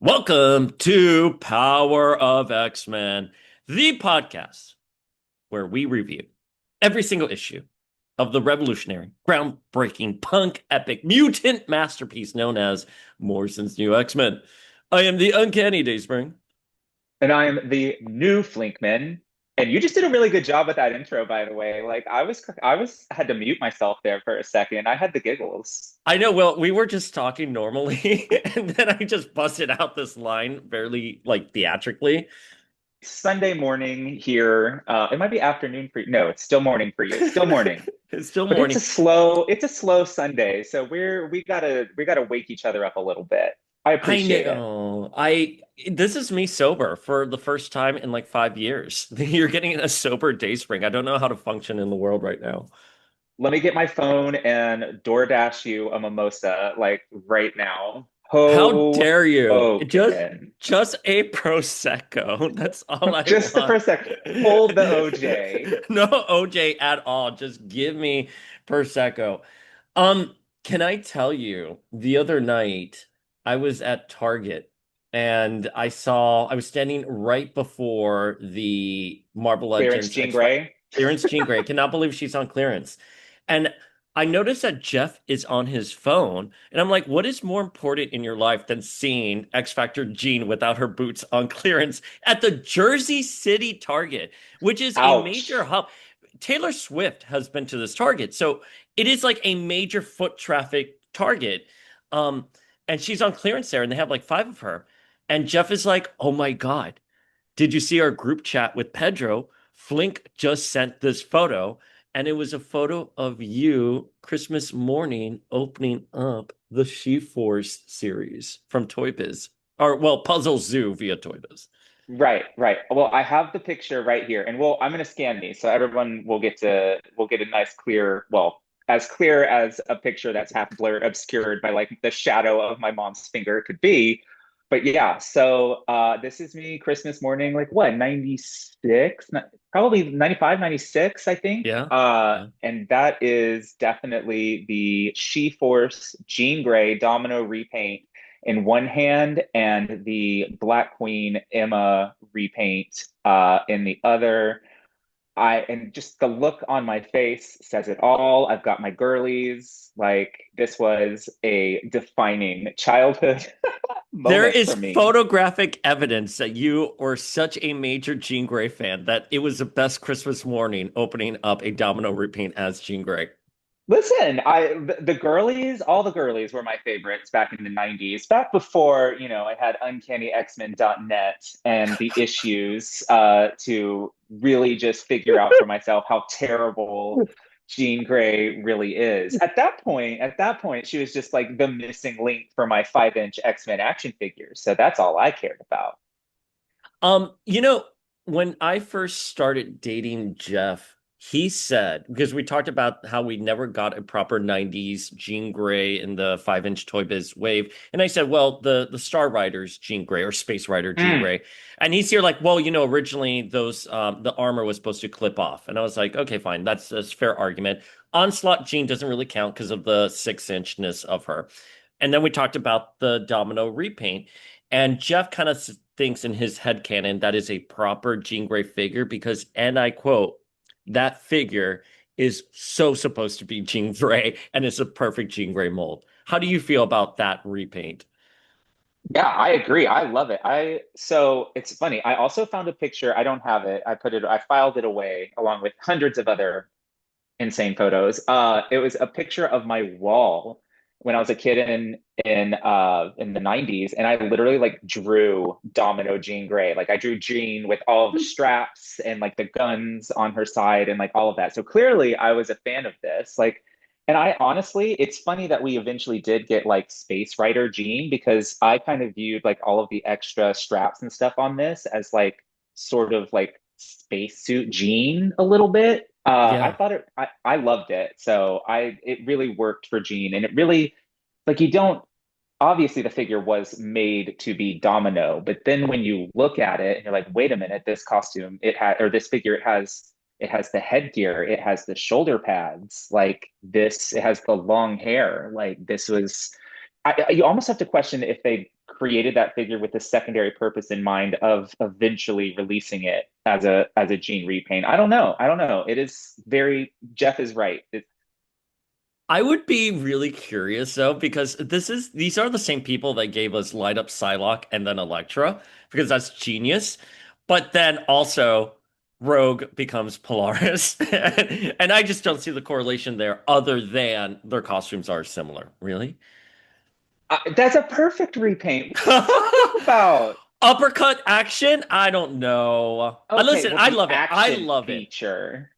Welcome to Power of X-Men, the podcast where we review every single issue of the revolutionary, groundbreaking, punk epic mutant masterpiece known as Morrison's New X-Men. I am the Uncanny Dayspring. And I'm the new Flinkman. And you just did a really good job with that intro, by the way. Like I had to mute myself there for a second. I had the giggles. I know, well, we were just talking normally, and then I just busted out this line fairly, theatrically. Sunday morning here. It might be afternoon for you. No, it's still morning for you. It's still morning. It's still But morning. it's a slow Sunday. So we gotta wake each other up a little bit. I I appreciate it. know. This is me sober for the first time in like 5 years. You're getting a sober day spring. I don't know how to function in the world right now. Let me get my phone and DoorDash you a mimosa like right now. How dare you? Hogan. Just a prosecco. That's all I Just for want. a sec, hold the OJ. No OJ at all. Just give me prosecco. Um, can I tell you, the other night I was at Target and I was standing right before the Marvel Clearance Legends Jean X Grey. clearance Jean Grey. Cannot believe she's on clearance. And I noticed that Jeff is on his phone, and I'm like, what is more important in your life than seeing X Factor Jean without her boots on clearance at the Jersey City Target, which is a major Ouch. hub? Taylor Swift has been to this Target, so it is like a major foot traffic Target. Um, and she's on clearance there, and they have like five of her. And Jeff is like, oh my God, did you see our group chat with Pedro? Flink just sent this photo, and it was a photo of you Christmas morning opening up the She-Force series from Toy Biz. Or, well, Puzzle Zoo via Toy Biz. Right, right. Well, I have the picture right here, and I'm gonna scan these so everyone will get a nice clear, well, as clear as a picture that's half blurred, obscured by like the shadow of my mom's finger could be. But yeah, so this is me Christmas morning, like what, 96? Probably 95, 96, I think. Yeah. Yeah. And that is definitely the She-Force Jean Grey Domino repaint in one hand and the Black Queen Emma repaint in the other. And just the look on my face says it all. I've got my girlies. Like this was a defining childhood There moment is for me. photographic evidence that you were such a major Jean Grey fan that it was the best Christmas morning opening up a domino repaint as Jean Grey. Listen, the girlies, all the girlies were my favorites back in the 90s, back before, I had Uncanny X-Men.net and the issues to really just figure out for myself how terrible Jean Grey really is. At that point, she was just like the missing link for my 5-inch X-Men action figures. So that's all I cared about. You know, when I first started dating Jeff, he said, because we talked about how we never got a proper 90s Jean Grey in the 5-inch Toy Biz wave. And I said, well, the Star Rider's Jean Grey or Space Rider Jean Mm. Grey. And he's here like, well, originally those the armor was supposed to clip off. And I was like, okay, fine, that's a fair argument. Onslaught Jean doesn't really count because of the 6-inchness of her. And then we talked about the Domino repaint. And Jeff kind of thinks in his head canon that is a proper Jean Grey figure because, and I quote, that figure is so supposed to be Jean Grey and it's a perfect Jean Grey mold. How do you feel about that repaint? Yeah, I agree. I love it. So it's funny. I also found a picture. I don't have it. I filed it away along with hundreds of other insane photos. It was a picture of my wall when I was a kid in the 90s, and I literally like drew Domino Jean Grey. Like I drew Jean with all of the straps and like the guns on her side and like all of that. So clearly I was a fan of this. Like, and I honestly, it's funny that we eventually did get like Space Rider Jean because I kind of viewed like all of the extra straps and stuff on this as like sort of like spacesuit Jean a little bit. I Yeah. thought I loved it. So it really worked for Jean, and it really, like, you don't, obviously the figure was made to be Domino, but then when you look at it and you're like, wait a minute, this costume, or this figure, it has the headgear, it has the shoulder pads, like this, it has the long hair. Like this was, you almost have to question if they created that figure with the secondary purpose in mind of eventually releasing it as a Gene repaint. I don't know. I don't know. It is very Jeff is right. I would be really curious though, because these are the same people that gave us Light Up Psylocke and then Elektra, because that's genius. But then also Rogue becomes Polaris. And I just don't see the correlation there other than their costumes are similar. Really? That's a perfect repaint. What are you talking about? Uppercut action? I don't know. Okay, Listen, well, I the love it. I action love it. feature.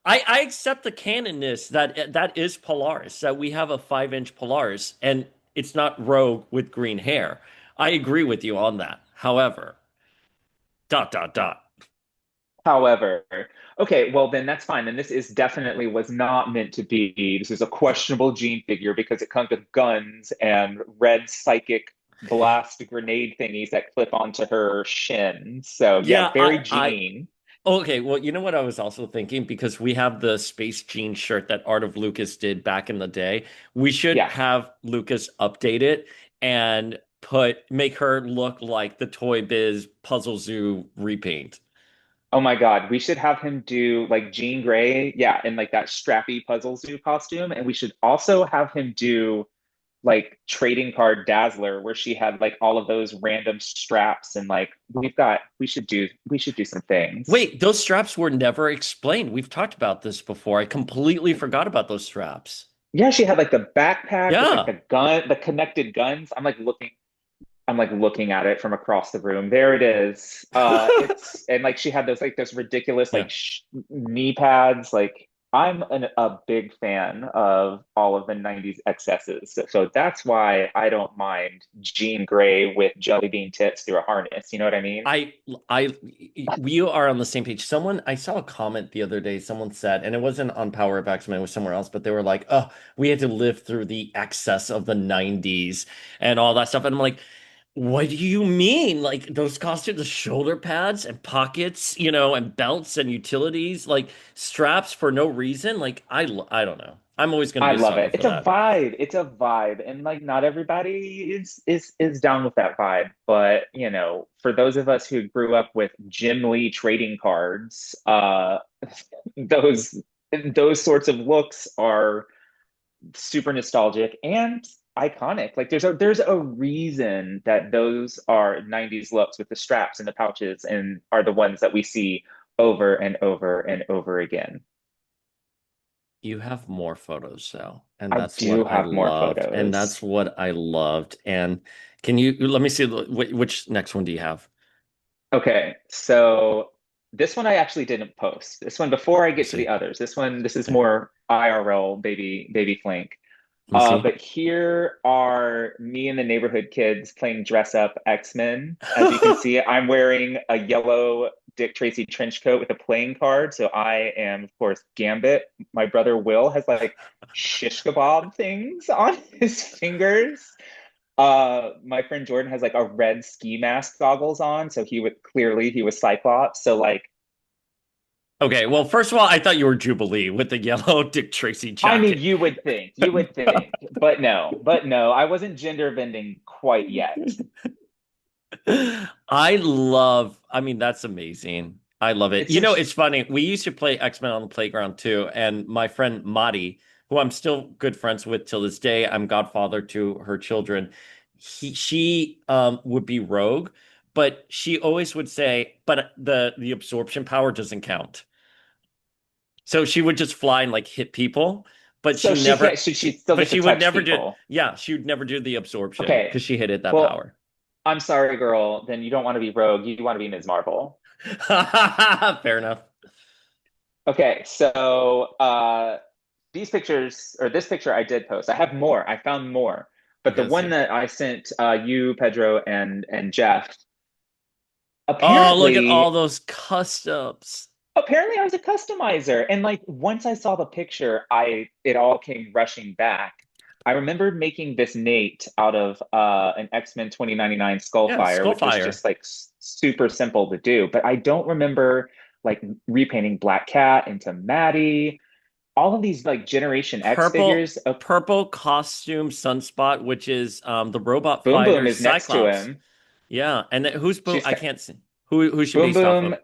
I accept the canonness that that is Polaris, that we have a 5-inch Polaris, and it's not Rogue with green hair. I agree with you on that. However, dot dot dot. However, okay, well then that's fine. Then this is definitely was not meant to be. This is a questionable Gene figure because it comes with guns and red psychic blast grenade thingies that clip onto her shin. So yeah, Yeah, very I Gene. okay, well, you know what I was also thinking, because we have the Space Gene shirt that Art of Lucas did back in the day. We should Yeah. have Lucas update it and make her look like the Toy Biz Puzzle Zoo repaint. Oh my God, we should have him do like Jean Grey, yeah, in like that strappy puzzle zoo costume, and we should also have him do like trading card Dazzler, where she had like all of those random straps and like we should do some things. Wait, those straps were never explained. We've talked about this before. I completely forgot about those straps. Yeah, she had like the backpack with like Yeah. the gun, the connected guns. I'm like looking at it from across the room. There it is. It's and like she had those ridiculous Yeah. like knee pads. Like a big fan of all of the '90s excesses. So that's why I don't mind Jean Grey with jelly bean tits through a harness. You know what I mean? I, I, we are on the same page. I saw a comment the other day. Someone said, and it wasn't on Power of X-Men, it was somewhere else, but they were like, "Oh, we had to live through the excess of the '90s and all that stuff." And I'm like, "What do you mean? Like those costumes, the shoulder pads and pockets, and belts and utilities, like straps for no reason? Like I don't know. I'm always going to I be a love sucker it. for It's a that." vibe. It's a vibe. And like not everybody is down with that vibe. But you know, for those of us who grew up with Jim Lee trading cards, those those sorts of looks are super nostalgic and iconic. Like there's a reason that those are '90s looks with the straps and the pouches and are the ones that we see over and over and over again. You have more photos though, and I that's do what I have more loved, and photos. that's what I loved. And can you let me see which next one do you have? Okay, so this one I actually didn't post. This one before I Let me get to the see. others. This is Okay, more IRL baby Flink. let me see. But here are me and the neighborhood kids playing dress up X-Men. As you can see, I'm wearing a yellow Dick Tracy trench coat with a playing card. So I am, of course, Gambit. My brother Will has like shish kebab things on his fingers. My friend Jordan has like a red ski mask goggles on, so he was Cyclops. So like, Okay, well, first of all, I thought you were Jubilee with the yellow Dick Tracy I mean, jacket. you would think, but no, I wasn't gender bending quite yet. I mean, that's amazing. I love it. It's just, It's funny. We used to play X-Men on the playground too, and my friend Madi, who I'm still good friends with till this day, I'm godfather to her children. She would be Rogue, but she always would say, "But the absorption power doesn't count." So she would just fly and like hit people, but so she can't, she still but get to she would touch never do, people. yeah, she would never do the absorption Okay, because she hated that well, power. I'm sorry, girl. Then you don't want to be Rogue. You want to be Ms. Marvel. Fair enough. Okay, so these pictures or this picture I did post. I have more. I found more, but the Okay, let's one see. that I sent you, Pedro, and Jeff. Oh, look at all Apparently, those customs. apparently I was a customizer, and like once I saw the picture, I it all came rushing back. I remembered making this Nate out of an X-Men 2099 Yeah, Skullfire, which was Skullfire. just like super simple to do, but I don't remember like repainting Black Cat into Maddie. all of these like Generation X Purple figures. Oh, purple costume Sunspot, which is the robot Boom fighter Boom is next to Cyclops. him. Yeah, and then who's Boom? She's I can't see who she Boom based off Boom. of.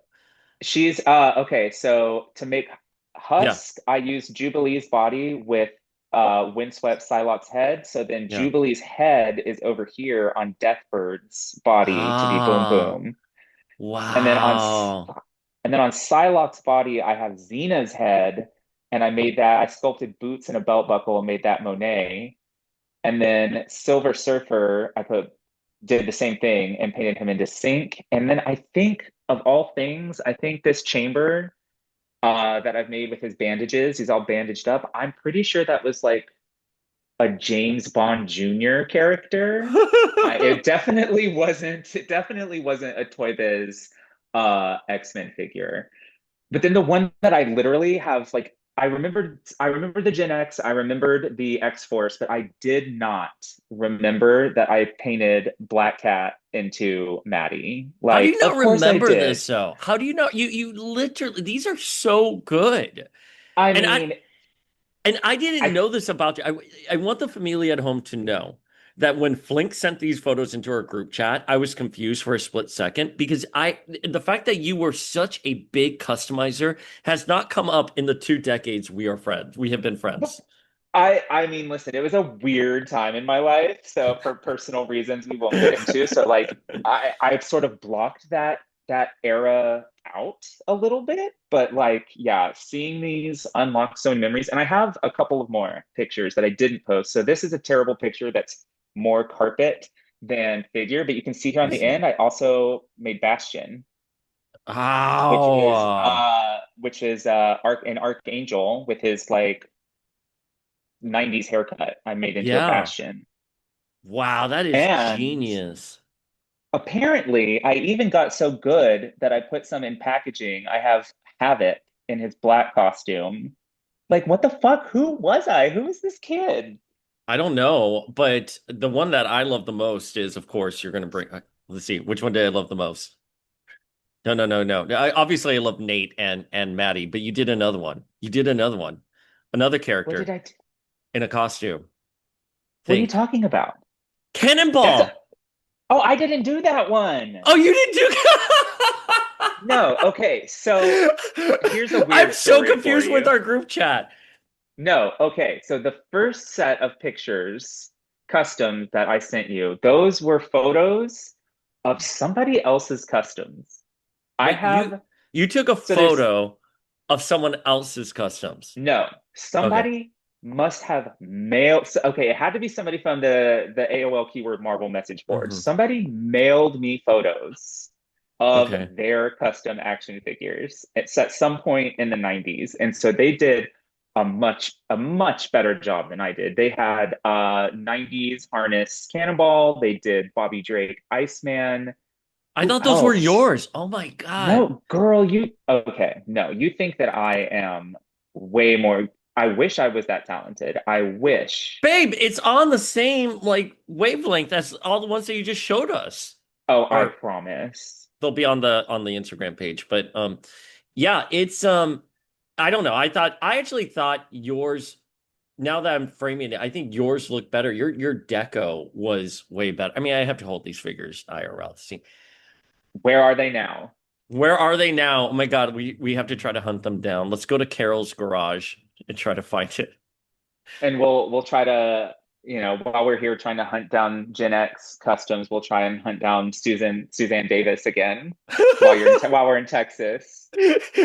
She's okay. So to make Yeah, Husk, I used Jubilee's body with Windswept Psylocke's head. So then yeah. Jubilee's head is over here on Deathbird's body to be Boom Ah, Boom. And then on wow. and then on Psylocke's body, I have Xena's head, and I made that. I sculpted boots and a belt buckle and made that Monet. And then Silver Surfer, I put did the same thing and painted him into Sync. And then I think of all things, I think this chamber that I've made with his bandages, he's all bandaged up. I'm pretty sure that was like a James Bond Jr. character. It definitely wasn't. It definitely wasn't a Toy Biz X-Men figure. But then the one that I literally have, like, I remembered the Gen X, I remembered the X-Force, but I did not remember that I painted Black Cat into Maddie. How do you Like, not of course I remember did. this though? How do you not you literally these are so good. I And I mean, and I didn't I know this about you. I want the family at home to know that when Flink sent these photos into our group chat, I was confused for a split second because the fact that you were such a big customizer has not come up in the 2 decades we are friends. We have been friends. I mean, listen, it was a weird time in my life. So for personal reasons we won't get into. So like I've sort of blocked that era out a little bit. But like, yeah, seeing these unlock so many memories. And I have a couple of more pictures that I didn't post. So this is a terrible picture that's more carpet than figure, but you can see here Let on me the see. end, I also made Bastion, Oh, which is an archangel with his like 90s haircut I made into a yeah. bastion. Wow, that is And genius. apparently, I even got so good that I put some in packaging. I have Havoc in his black costume. Like, what the fuck? Who was I? Who is this kid? I don't know, but the one that I love the most is, of course, you're going to bring. Let's see, which one did I love the most? No, no, no, no. Obviously, I love Nate and Maddie, but you did another one. You did another one, another What did character I do? in a costume. What are you Think talking about? That's a, Cannonball. oh, I didn't do that one. Oh, you didn't No, okay. So do. here's a I'm weird so story for confused with you. our group chat. No, okay. So the first set of pictures, custom that I sent you, those were photos of somebody else's customs. I Wait, have, you took a so there's photo of someone else's customs. no, Okay, somebody must have mailed. So, okay, it had to be somebody from the AOL keyword Marvel message board. hmm Somebody mailed me photos of okay. their custom action figures. It's at some point in the 90s. And so they did a much better job than I did. They had 90s harness Cannonball, they did Bobby Drake Iceman. I Who thought those were else? yours. Oh my God. No, girl, you okay. No, you think that I am way more. I wish I was that talented. I wish. Babe, it's on the same like wavelength as all the ones that you just showed us. Oh, I Or promise. they'll be on the Instagram page. But yeah, it's I don't know. I actually thought yours now that I'm framing it, I think yours looked better. Your deco was way better. I mean, I have to hold these figures IRL to see. Where are they now? Where are they now? Oh my God, we have to try to hunt them down. Let's go to Carol's garage and try to find it. And we'll try to, while we're here trying to hunt down Gen X customs, we'll try and hunt down Suzanne Davis again while we're in Texas.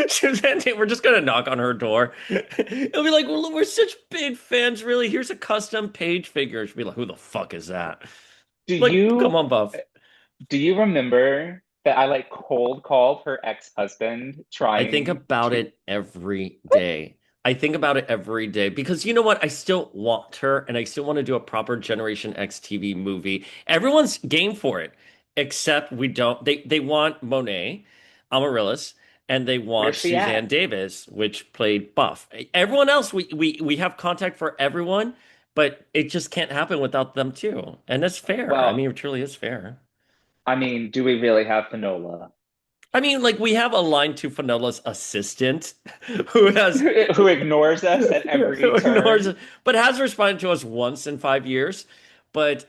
Suzanne, we're just gonna knock on her door. It'll be like, well, we're such big fans, really. Here's a custom page figure. She'll be like, who the fuck is that? Do Like, come you on, Buff. do you remember that I like cold called her ex-husband I think trying about to it every day. I think about it every day because you know what? I still want her and I still want to do a proper Generation X TV movie. Everyone's game for it, except we don't. They want Monet, Amaryllis, and they want where's she Suzanne at? Davis, which played Buff. Everyone else, we have contact for everyone, but it just can't happen without them too. And that's fair. I Well, mean, it truly is fair. I mean, do we really have Finola? I mean, like we have a line to Fenola's assistant who has Who ignores us at every who ignores turn. it, but has responded to us once in 5 years. But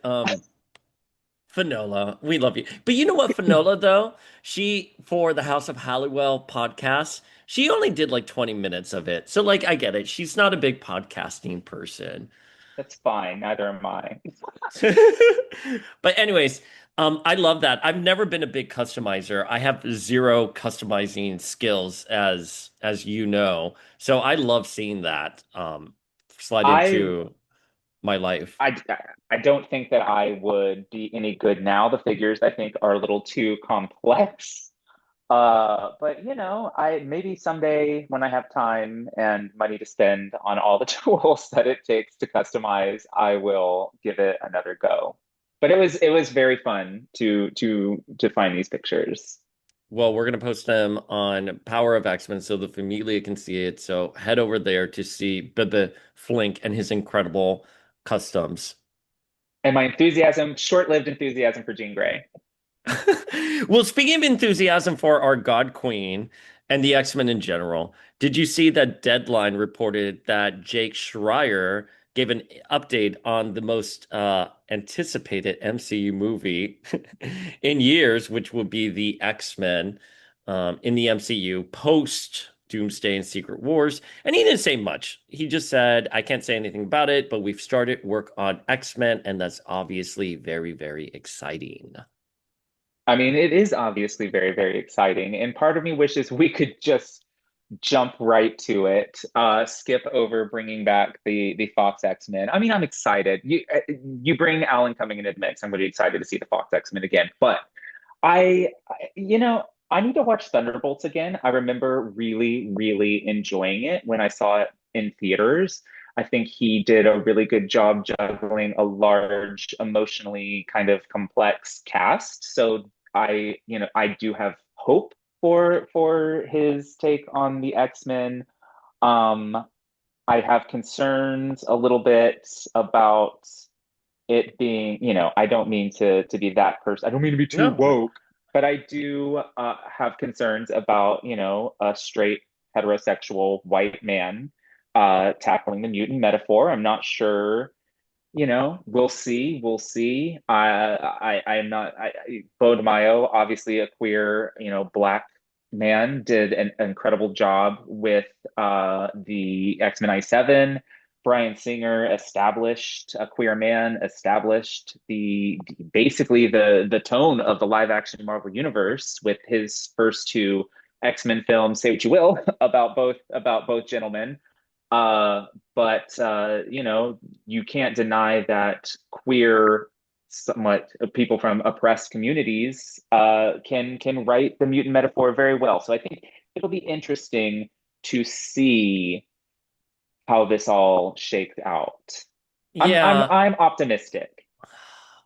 Finola, we love you. But you know what, Finola, though? She, for the House of Halliwell podcast, she only did like 20 minutes of it. So, like, I get it. She's not a big podcasting person. That's fine. Neither am I. But anyways, I love that. I've never been a big customizer. I have zero customizing skills, as you know. So I love seeing that slide I into my life. I I don't think that I would be any good now. The figures I think are a little too complex. But I maybe someday when I have time and money to spend on all the tools that it takes to customize, I will give it another go. But it was very fun to find these pictures. Well, we're gonna post them on Power of X-Men so the familia can see it. So head over there to see Bibba Flink and his incredible customs. And my enthusiasm, short-lived enthusiasm for Jean Grey. Well, speaking of enthusiasm for our God Queen and the X-Men in general, did you see that Deadline reported that Jake Schreier gave an update on the most anticipated MCU movie in years, which will be the X-Men in the MCU post Doomsday and Secret Wars? And he didn't say much. He just said, I can't say anything about it, but we've started work on X-Men, and that's obviously very, very exciting. I mean, it is obviously very, very exciting. And part of me wishes we could just jump right to it, skip over bringing back the Fox X-Men. I mean, I'm excited. You bring Alan coming into the mix, I'm really excited to see the Fox X-Men again. But I need to watch Thunderbolts again. I remember really, really enjoying it when I saw it in theaters. I think he did a really good job juggling a large, emotionally kind of complex cast. So I do have hope for his take on the X-Men. Um, I have concerns a little bit about it being, I don't mean to be that person. I don't mean to be too No. woke, but I do have concerns about, a straight heterosexual white man tackling the mutant metaphor. I'm not sure, we'll see. We'll see. I am not. Bo DeMaio, obviously a queer, black man, did an incredible job with the X-Men I7. Bryan Singer established a queer man, established basically the tone of the live action Marvel universe with his first two X-Men films. Say what you will about both gentlemen. Uh, but you can't deny that queer, somewhat people from oppressed communities can write the mutant metaphor very well. So I think it'll be interesting to see how this all shakes out. I'm Yeah. I'm optimistic.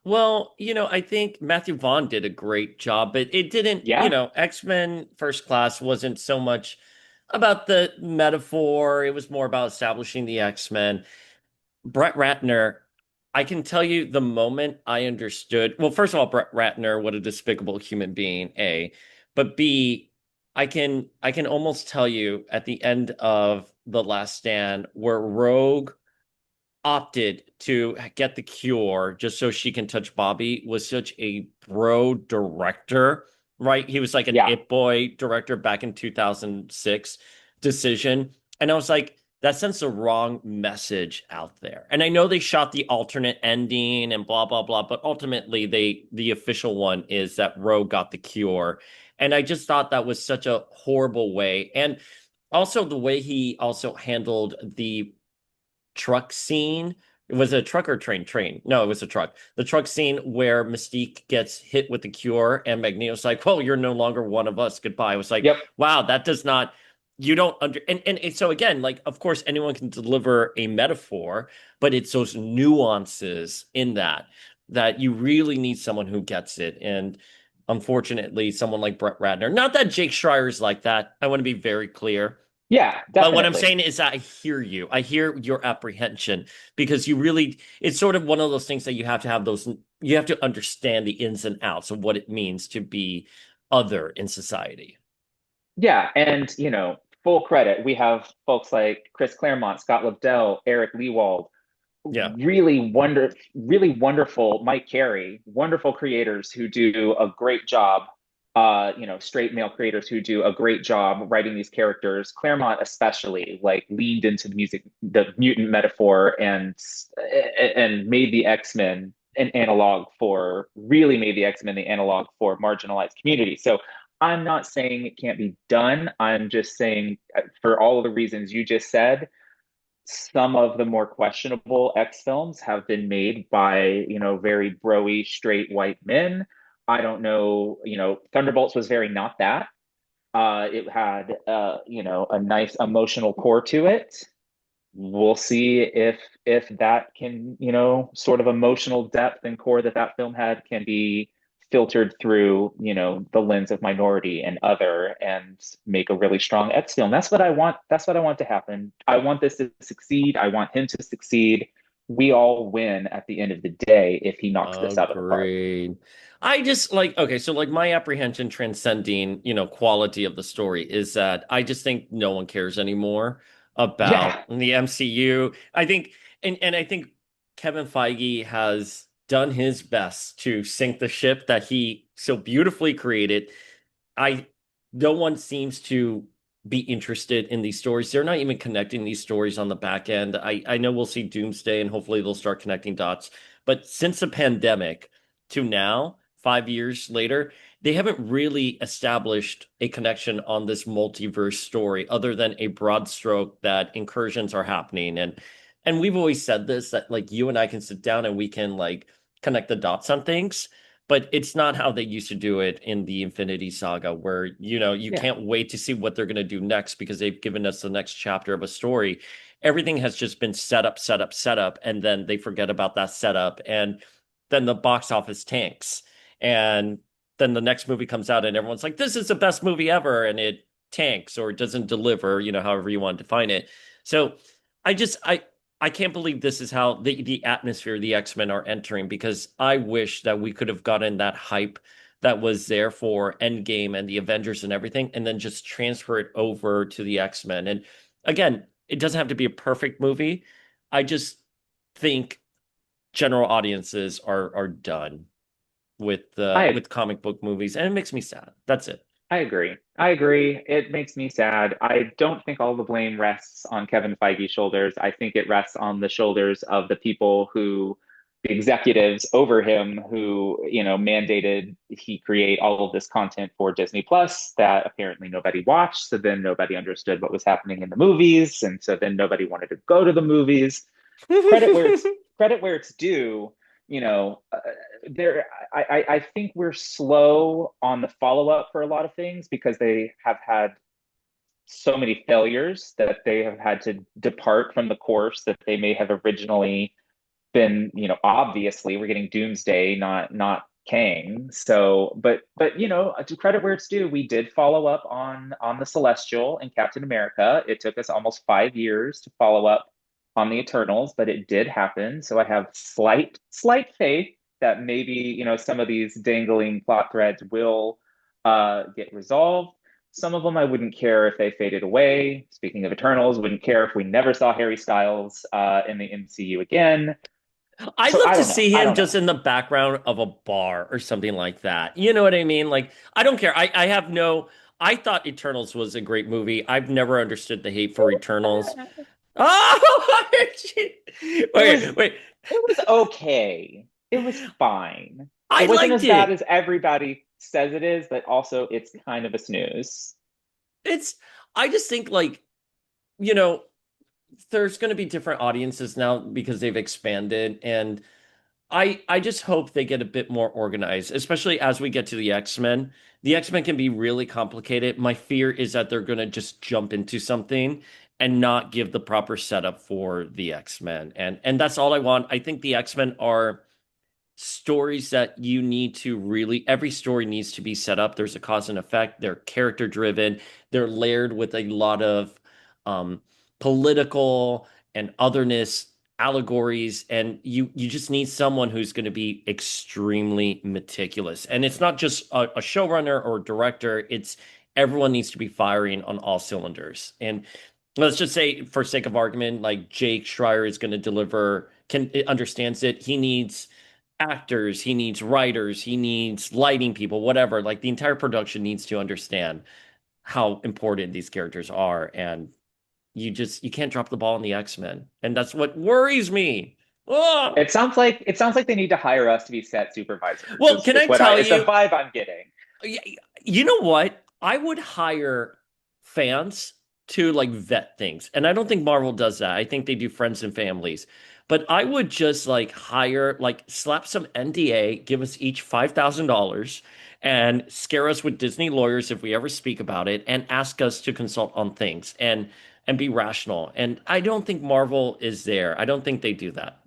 Well, I think Matthew Vaughn did a great job, but it didn't, Yeah. X-Men First Class wasn't so much about the metaphor. It was more about establishing the X-Men. Brett Ratner, I can tell you the moment I understood. Well, first of all, Brett Ratner, what a despicable human being, A. But B, I can almost tell you at the end of The Last Stand where Rogue opted to get the cure just so she can touch Bobby was such a bro director, right? He was like an Yeah. It Boy director back in 2006 decision. And I was like, that sends the wrong message out there. And I know they shot the alternate ending and blah, blah, blah, but ultimately the official one is that Rogue got the cure. And I just thought that was such a horrible way. And also the way he also handled the truck scene. It was a truck or train? Train. No, it was a truck. The truck scene where Mystique gets hit with the cure and Magneto's like, well, you're no longer one of us. Goodbye. I was like, Yep. wow, that does not, you don't under, and so again, like, of course, anyone can deliver a metaphor, but it's those nuances in that you really need someone who gets it. And unfortunately, someone like Brett Ratner, not that Jake Schreier is like that. I want to be very clear. Yeah, But what I'm definitely. saying is I hear you. I hear your apprehension because it's sort of one of those things that you have to have you have to understand the ins and outs of what it means to be other in society. Yeah, and full credit. We have folks like Chris Claremont, Scott Lobdell, Eric Lewald, Yeah. really wonderful Mike Carey, wonderful creators who do a great job. Straight male creators who do a great job writing these characters. Claremont especially like leaned into the mutant metaphor, and made the X-Men an analog for really made the X-Men the analog for marginalized communities. So I'm not saying it can't be done. I'm just saying, for all of the reasons you just said, some of the more questionable X films have been made by, very broy, straight white men. I don't know, Thunderbolts was very not that. It had, a nice emotional core to it. We'll see if that can, sort of emotional depth and core that that film had can be filtered through, the lens of minority and other, and make a really strong X film. That's what I want. That's what I want to happen. I want this to succeed. I want him to succeed. We all win at the end of the day if he knocks this out of the park. Agreed. I just like, okay, so like my apprehension transcending, quality of the story is that I just think no one cares anymore Yeah. about the MCU. I think, and I think Kevin Feige has done his best to sink the ship that he so beautifully created. I No one seems to be interested in these stories. They're not even connecting these stories on the back end. I know we'll see Doomsday and hopefully they'll start connecting dots. But since the pandemic to now, 5 years later, they haven't really established a connection on this multiverse story other than a broad stroke that incursions are happening. And we've always said this that like you and I can sit down and we can like connect the dots on things, but it's not how they used to do it in the Infinity Saga, where you Yeah. can't wait to see what they're going to do next because they've given us the next chapter of a story. Everything has just been set up, set up, set up, and then they forget about that setup, and then the box office tanks, and then the next movie comes out, and everyone's like, "This is the best movie ever," and it tanks or it doesn't deliver, however you want to define it. So, I just I can't believe this is how the atmosphere the X-Men are entering because I wish that we could have gotten that hype that was there for Endgame and the Avengers and everything, and then just transfer it over to the X-Men. And again, it doesn't have to be a perfect movie. I just think general audiences are done I with comic book movies, and it makes me sad. That's it. I agree. I agree. It makes me sad. I don't think all the blame rests on Kevin Feige's shoulders. I think it rests on the shoulders of the people the executives over him who, mandated he create all of this content for Disney Plus that apparently nobody watched. So then nobody understood what was happening in the movies. And so then nobody wanted to go to the movies. Credit where it's due. You know, there I think we're slow on the follow up for a lot of things because they have had so many failures that they have had to depart from the course that they may have originally been. Obviously we're getting Doomsday, not Kang. So, but to credit where it's due, we did follow up on the Celestial and Captain America. It took us almost 5 years to follow up on the Eternals, but it did happen. So I have slight faith that maybe some of these dangling plot threads will get resolved. Some of them I wouldn't care if they faded away. Speaking of Eternals, wouldn't care if we never saw Harry Styles in the MCU again. I'd So love I to don't know. see I him don't just know. in the background of a bar or something like that. You know what I mean? Like, I don't care. I have no. I thought Eternals was a great movie. I've never understood the hate for Eternals. Oh, It was okay, wait. it was okay. It was fine. I It wasn't liked as bad it. as everybody says it is, but also it's kind of a snooze. It's. I just think like you know, there's going to be different audiences now because they've expanded, and I just hope they get a bit more organized, especially as we get to the X-Men. The X-Men can be really complicated. My fear is that they're going to just jump into something and not give the proper setup for the X-Men. And that's all I want. I think the X-Men are stories that you need to really every story needs to be set up. There's a cause and effect. They're character driven. They're layered with a lot of um political and otherness allegories, and you just need someone who's going to be extremely meticulous. And it's not just a showrunner or director, it's everyone needs to be firing on all cylinders. And let's just say, for sake of argument, like Jake Schreier is going to deliver, can understands it. He needs actors, he needs writers, he needs lighting people, whatever. Like the entire production needs to understand how important these characters are. And you can't drop the ball on the X-Men. And that's what worries me. Oh! It sounds like they need to hire us to be set supervisors. Well, can I tell It's the you, vibe I'm getting. you know what? I would hire fans to like vet things. And I don't think Marvel does that. I think they do friends and families. But I would just like hire, like slap some NDA, give us each $5,000 and scare us with Disney lawyers if we ever speak about it and ask us to consult on things and be rational. And I don't think Marvel is there. I don't think they do that.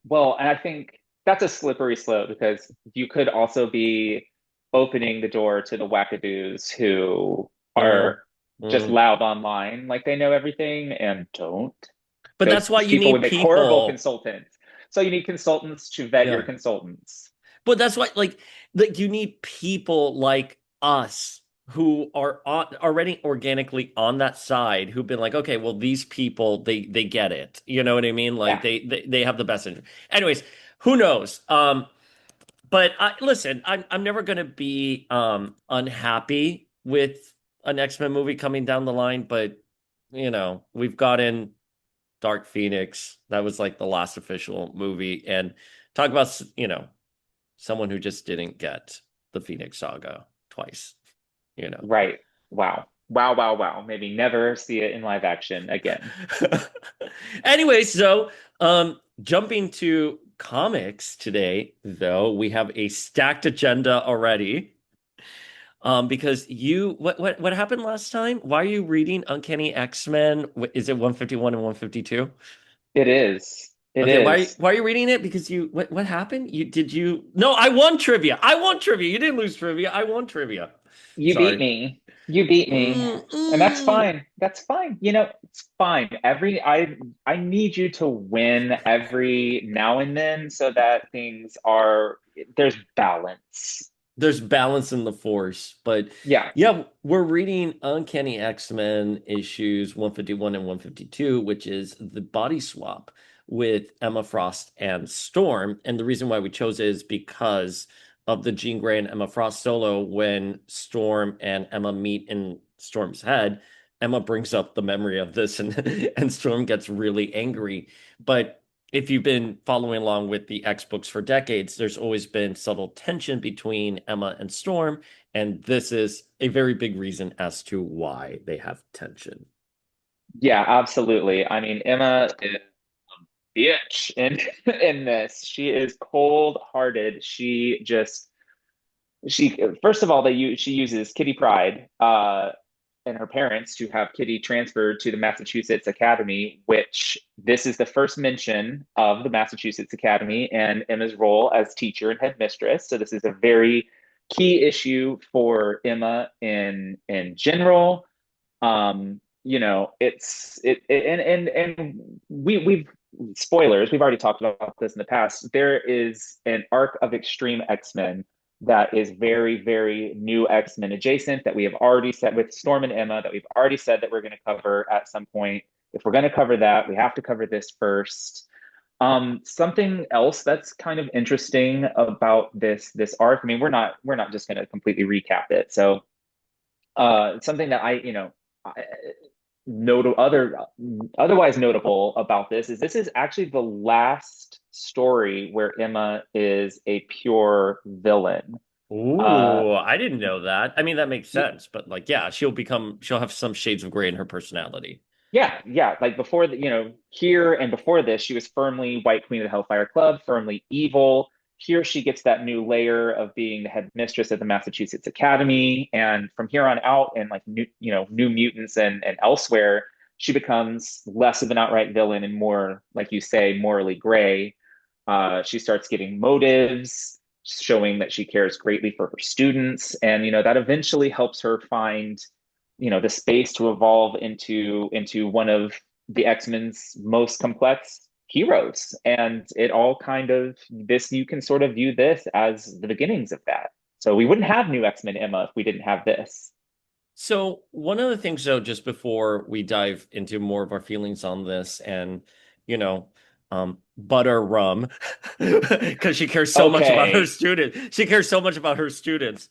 Well, and I think that's a slippery slope because you could also be opening the door to the wackadoos who Mm, are just mm. loud online, like they know everything and don't. But Those that's why you people would need make horrible people. consultants. So you need consultants to vet your Yeah. consultants. But that's why, like you need people like us who are already organically on that side, who've been like, okay, well, these people, they get it. You know what I mean? Like Yeah. they have the best interest. Anyways, who knows? But listen, I'm never gonna be unhappy with an X-Men movie coming down the line, but we've gotten Dark Phoenix. That was like the last official movie, and talk about someone who just didn't get the Phoenix Saga twice, you know. Right. Wow. Wow, wow, wow. Maybe never see it in live action again. Anyway, so jumping to comics today, though, we have a stacked agenda already. Because what happened last time? Why are you reading Uncanny X-Men? Is it 151 and 152? It is. It Okay, is. why are you reading it? Because what happened? You No, I won trivia. I won trivia. You didn't lose trivia. I won trivia. You beat Sorry. me. You beat me. Mm, And that's mm. fine. That's fine. It's fine. I need you to win every now and then so that things are there's balance. There's balance in the force, but Yeah. yeah, we're reading Uncanny X-Men issues 151 and 152, which is the body swap with Emma Frost and Storm. And the reason why we chose it is because of the Jean Grey and Emma Frost solo. When Storm and Emma meet in Storm's head, Emma brings up the memory of this, and and Storm gets really angry. But if you've been following along with the X books for decades, there's always been subtle tension between Emma and Storm, and this is a very big reason as to why they have tension. Yeah, absolutely. I mean, Emma is a bitch in this. She is cold-hearted. She first of all she uses Kitty Pryde and her parents to have Kitty transferred to the Massachusetts Academy, which this is the first mention of the Massachusetts Academy and Emma's role as teacher and headmistress. So this is a very key issue for Emma in general. And we've spoilers, we've already talked about this in the past. There is an arc of Extreme X-Men that is very, very new X-Men adjacent that we have already said with Storm and Emma that we've already said that we're going to cover at some point. If we're going to cover that, we have to cover this first. Something else that's kind of interesting about this arc. I mean, we're not just going to completely recap it. So, something that I, otherwise notable about this is actually the last story where Emma is a pure villain. Uh, Ooh, I didn't know that. I mean, that makes sense, but like, yeah, she'll have some shades of gray in her personality. yeah, yeah. Like before here and before this, she was firmly White Queen of the Hellfire Club, firmly evil. Here she gets that new layer of being the headmistress of the Massachusetts Academy. And from here on out, and like New Mutants and elsewhere, she becomes less of an outright villain and more, like you say, morally gray. She starts getting motives, showing that she cares greatly for her students, and that eventually helps her find the space to evolve into one of the X-Men's most complex heroes. And it all kind of this you can sort of view this as the beginnings of that. So we wouldn't have new X-Men Emma if we didn't have this. So one of the things, though, just before we dive into more of our feelings on this, and you know, butter rum, because she cares so much about her Okay. student. She cares so much about her students.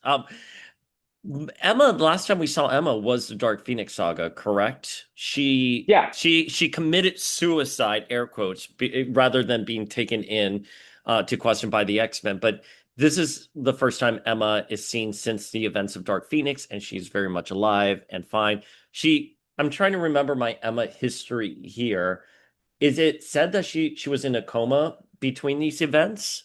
Emma, the last time we saw Emma was the Dark Phoenix saga, correct? She Yeah. she she committed suicide, air quotes, rather than being taken in to question by the X-Men. But this is the first time Emma is seen since the events of Dark Phoenix, and she's very much alive and fine. I'm trying to remember my Emma history here. Is it said that she was in a coma between these events?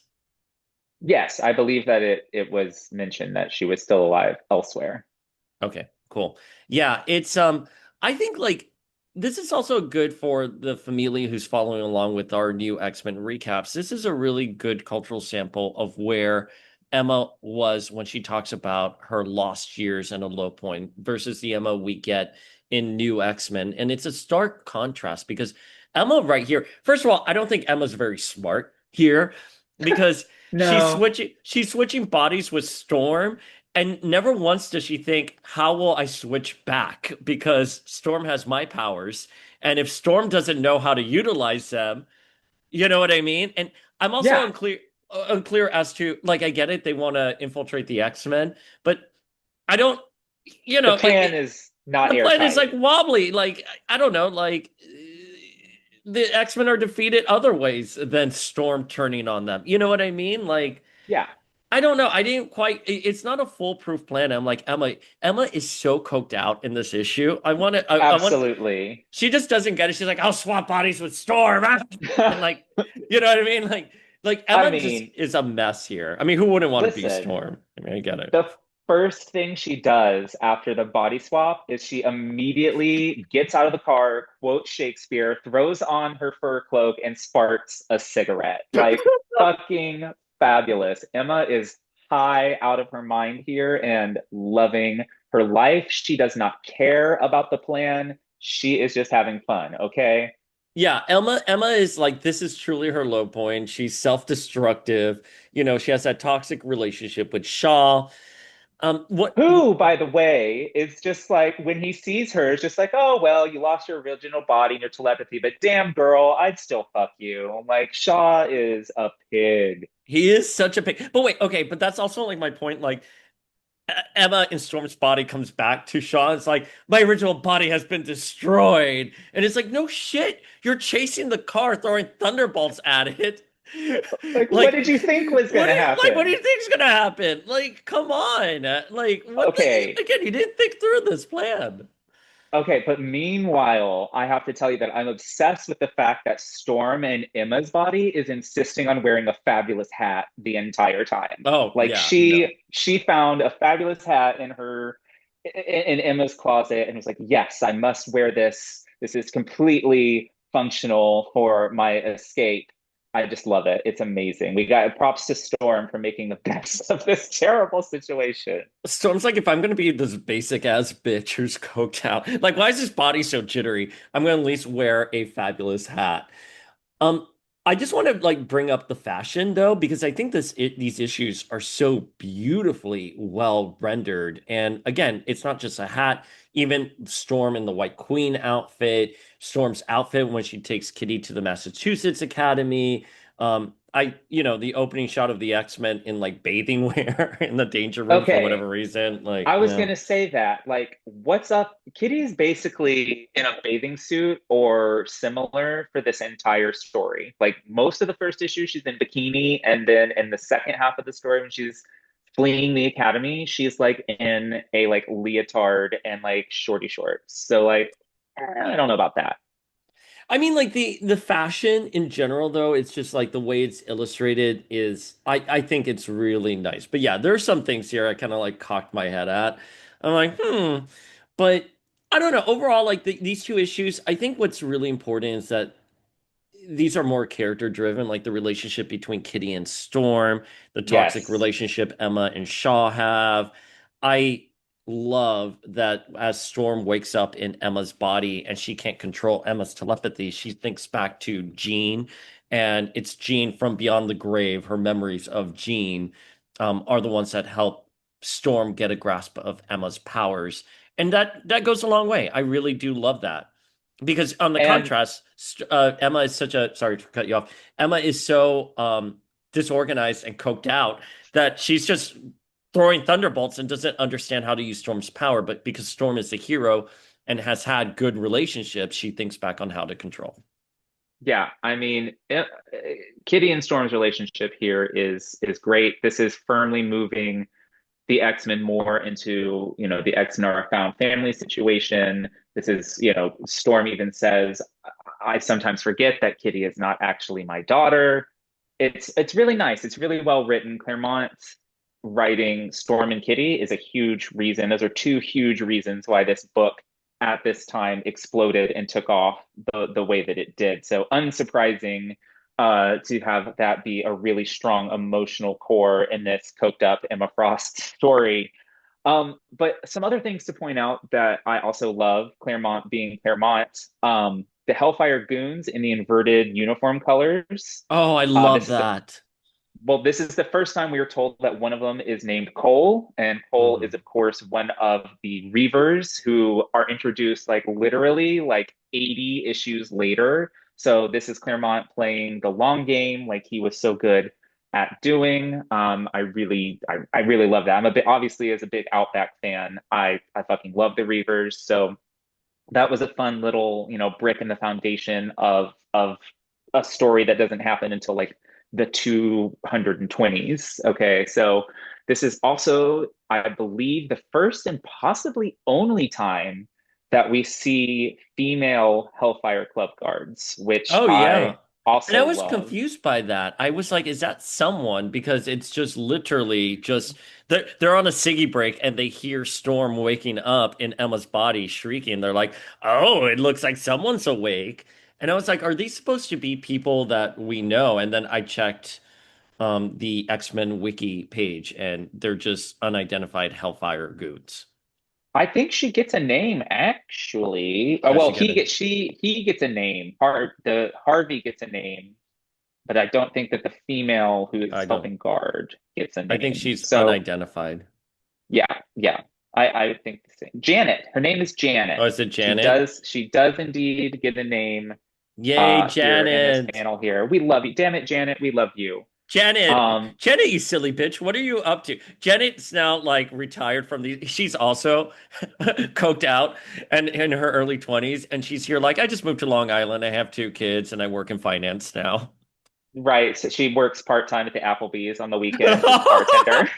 Yes, I believe that it was mentioned that she was still alive elsewhere. Okay, cool. Yeah, it's I think like this is also good for the family who's following along with our new X-Men recaps. This is a really good cultural sample of where Emma was when she talks about her lost years and a low point versus the Emma we get in new X-Men. And it's a stark contrast because Emma right here, first of all, I don't think Emma's very smart here because No. she's switching bodies with Storm and never once does she think, how will I switch back? Because Storm has my powers. And if Storm doesn't know how to utilize them, you know what I mean? And I'm also Yeah. unclear as to like I get it, they want to infiltrate the X-Men, but I don't, The plan is not the plan is airtight. like wobbly. Like I don't know, like the X-Men are defeated other ways than Storm turning on them. You know what I mean? Like Yeah, I don't know. I didn't quite. It's not a foolproof plan. I'm like Emma. Emma is so coked out in this issue. I want to. I want. absolutely. She just doesn't get it. She's like, I'll swap bodies with Storm, and like, you know what I mean? Like I Emma just mean, is a mess here. I mean, who wouldn't want to be listen, Storm? I mean, I get it. the first thing she does after the body swap is she immediately gets out of the car, quotes Shakespeare, throws on her fur cloak, and sparks a cigarette. Like, fucking fabulous. Emma is high out of her mind here and loving her life. She does not care about the plan. She is just having fun, okay? Yeah, Emma is like this is truly her low point. She's self-destructive. She has that toxic relationship with Shaw. What Who, by the way, is just like when he sees her, is just like, oh, well, you lost your original body and your telepathy, but damn, girl, I'd still fuck you. I'm like, Shaw is a pig. he is such a pig. But wait, okay, but that's also like my point. Like Emma in Storm's body comes back to Shaw. It's like, my original body has been destroyed. And it's like, no shit. You're chasing the car, throwing thunderbolts at it. Like, what Like, did you think was going to what do you happen? think's gonna happen? Like, come on. Like, Okay, again, you didn't think through this plan. Okay, but meanwhile, I have to tell you that I'm obsessed with the fact that Storm and Emma's body is insisting on wearing a fabulous hat the entire time. Oh, Like yeah, no. she found a fabulous hat in Emma's closet and was like, "Yes, I must wear this. This is completely functional for my escape." I just love it. It's amazing. We got props to Storm for making the best of this terrible situation. Storm's like, if I'm gonna be this basic ass bitch who's coked out, like, why is this body so jittery? I'm gonna at least wear a fabulous hat. Um, I just want to like bring up the fashion though, because I think these issues are so beautifully well rendered. And again, it's not just a hat. Even Storm in the White Queen outfit, Storm's outfit when she takes Kitty to the Massachusetts Academy. The opening shot of the X-Men in like bathing wear in the danger room for whatever Okay, reason. Like, I was yeah. gonna say that. Like, what's up? Kitty's basically in a bathing suit or similar for this entire story. Like most of the first issue, she's in bikini, and then in the second half of the story, when she's fleeing the academy, she's like in a like leotard and like shorty shorts. So like, I don't know about that. I mean, like the fashion in general, though, it's just like the way it's illustrated is I think it's really nice. But yeah, there's some things here I kind of like cocked my head at. I'm like, but I don't know. Overall, like these two issues, I think what's really important is that these are more character driven, like the relationship between Kitty and Storm, the toxic Yes. relationship Emma and Shaw have. I love that as Storm wakes up in Emma's body and she can't control Emma's telepathy, she thinks back to Jean, and it's Jean from beyond the grave. Her memories of Jean are the ones that help Storm get a grasp of Emma's powers, and that goes a long way. I really do love that. Because on the And contrast, Emma is such a sorry to cut you off. Emma is so disorganized and coked out that she's just throwing thunderbolts and doesn't understand how to use Storm's power. But because Storm is a hero and has had good relationships, she thinks back on how to control. yeah, I mean, Kitty and Storm's relationship here is great. This is firmly moving the X-Men more into, the X-Men are a found family situation. This is, Storm even says, I sometimes forget that Kitty is not actually my daughter. It's really nice. It's really well written. Claremont writing Storm and Kitty is a huge reason. Those are two huge reasons why this book at this time exploded and took off the way that it did. So unsurprising to have that be a really strong emotional core in this coked up Emma Frost story. But some other things to point out that I also love, Claremont being Claremont, the Hellfire Goons in the inverted uniform colors. Oh, I Uh, love this is the, that. well, this is the first time we were told that one of them is named Cole, and Cole is, Mhm. of course, one of the Reavers who are introduced like literally like 80 issues later. So this is Claremont playing the long game, like he was so good at doing. I really love that. I'm a bit obviously as a big Outback fan. I fucking love the Reavers. So that was a fun little, brick in the foundation of a story that doesn't happen until like the 220s. Okay, so this is also, I believe, the first and possibly only time that we see female Hellfire Club guards, which Oh I yeah. And I also was love. confused by that. I was like, is that someone? Because it's just literally just they're on a ciggy break and they hear Storm waking up in Emma's body shrieking. They're like, "Oh, it looks like someone's awake." And I was like, are these supposed to be people that we know? And then I checked the X-Men wiki page and they're just unidentified Hellfire goons. I think she gets a name actually. Does Well, she get it? he gets a name. The Harvey gets a name, but I don't think that the female who I is don't. helping guard gets a I think name. she's So unidentified. yeah, yeah. I think the same. Janet. Her name is Janet. Oh, is it Janet? She does indeed get a name Yay, here in this Janet! panel here. We love you. Damn it, Janet, we love you. Janet, Um, Janet, you silly bitch, what are you up to? Janet's now like retired from the. She's also coked out and in her early 20s, and she's here like, I just moved to Long Island. I have two kids, and I work in finance now. right. So she works part-time at the Applebee's on the weekends as a bartender.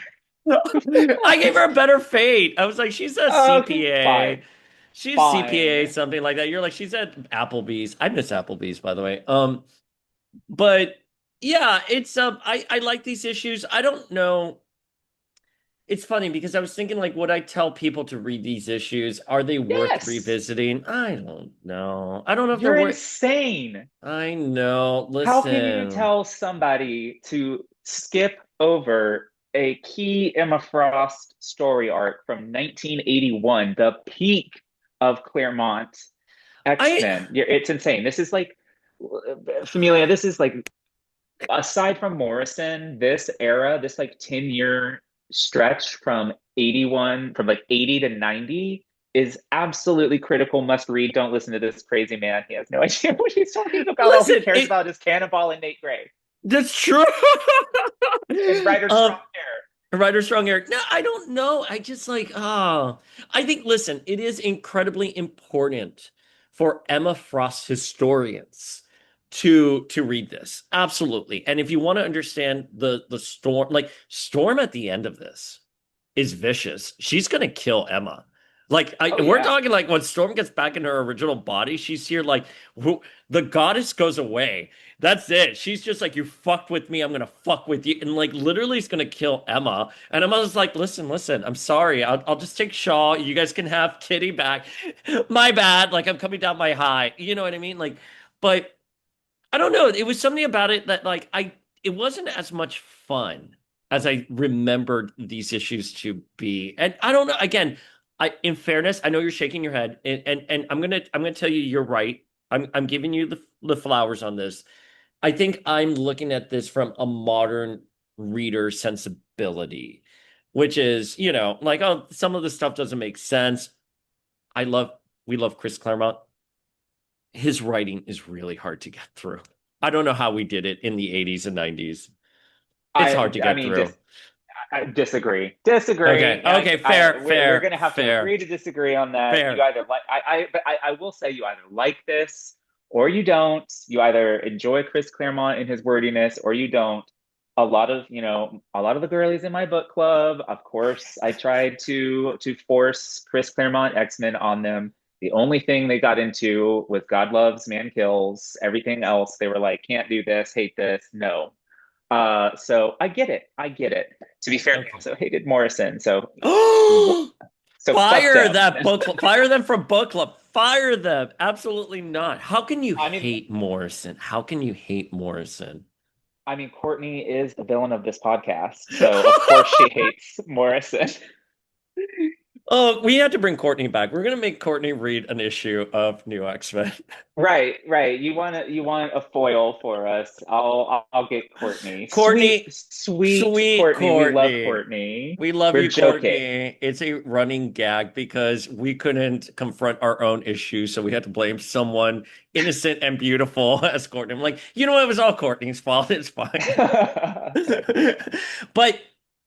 I gave her a better fate. I was like, she's a Okay, CPA. fine, She's CPA, fine. something like that. You're like, she's at Applebee's. I miss Applebee's, by the way. But yeah, it's I like these issues. I don't know. It's funny because I was thinking like would I tell people to read these issues? Are they worth Yes, revisiting? I don't know. I don't know if they're you're worth insane. I know. How can you Listen. tell somebody to skip over a key Emma Frost story arc from 1981, the peak of Claremont I X-Men? It's insane. This is like, Familia, this is like, aside from Morrison, this era, this like 10-year stretch from 81, from like 80 to 90 is absolutely critical, must read. Don't listen to this crazy man. He has no idea what he's talking about. All he listen, cares it about is Cannonball and Nate Gray that's true. and Ryder um Strong Hair. Writer Strong Eric. No, I don't know. I just like, I think, listen, it is incredibly important for Emma Frost historians to read this. Absolutely. And if you want to understand the storm, like Storm at the end of this is vicious. She's gonna kill Emma. Like Oh we're yeah. talking like when Storm gets back in her original body, she's here like who the goddess goes away. That's it. She's just like you fucked with me, I'm gonna fuck with you, and like literally is gonna kill Emma. And Emma's like, listen, listen, I'm sorry. I'll just take Shaw. You guys can have Kitty back. My bad. Like I'm coming down my high. You know what I mean? Like, but I don't know. It was something about it that like it wasn't as much fun as I remembered these issues to be. And I don't know. Again, in fairness, I know you're shaking your head, and I'm gonna tell you you're right. I'm giving you the flowers on this. I think I'm looking at this from a modern reader sensibility, which is, like, oh, some of the stuff doesn't make sense. I love, we love Chris Claremont. His writing is really hard to get through. I don't know how we did it in the 80s and 90s. It's hard to I get mean, through. I disagree. Okay, Disagree. okay, fair, We're fair, gonna have to fair, agree to disagree on that. You fair. either like but I will say you either like this or you don't. You either enjoy Chris Claremont and his wordiness or you don't. A lot of the girlies in my book club, of course, I tried to force Chris Claremont X-Men on them. The only thing they got into was God Loves, Man Kills. Everything else, they were like, can't do this, hate this. No. So I get it. I get it. To be fair, they Okay. also hated Morrison. So Oh, fuck fire them. that book club. Fire them from book club. Fire them. Absolutely not. How can you I mean, hate Morrison? How can you hate Morrison? Courtney is the villain of this podcast, so of course she hates Morrison. Oh, we had to bring Courtney back. We're gonna make Courtney read an issue of New X-Men. Right, right. You want a foil for us. I'll get Courtney. Sweet, Courtney, sweet sweet Courtney. We love Courtney. Courtney. We love We're you, joking. Courtney. It's a running gag because we couldn't confront our own issues, so we had to blame someone innocent and beautiful as Courtney. I'm like, it was all Courtney's fault. It's fine. But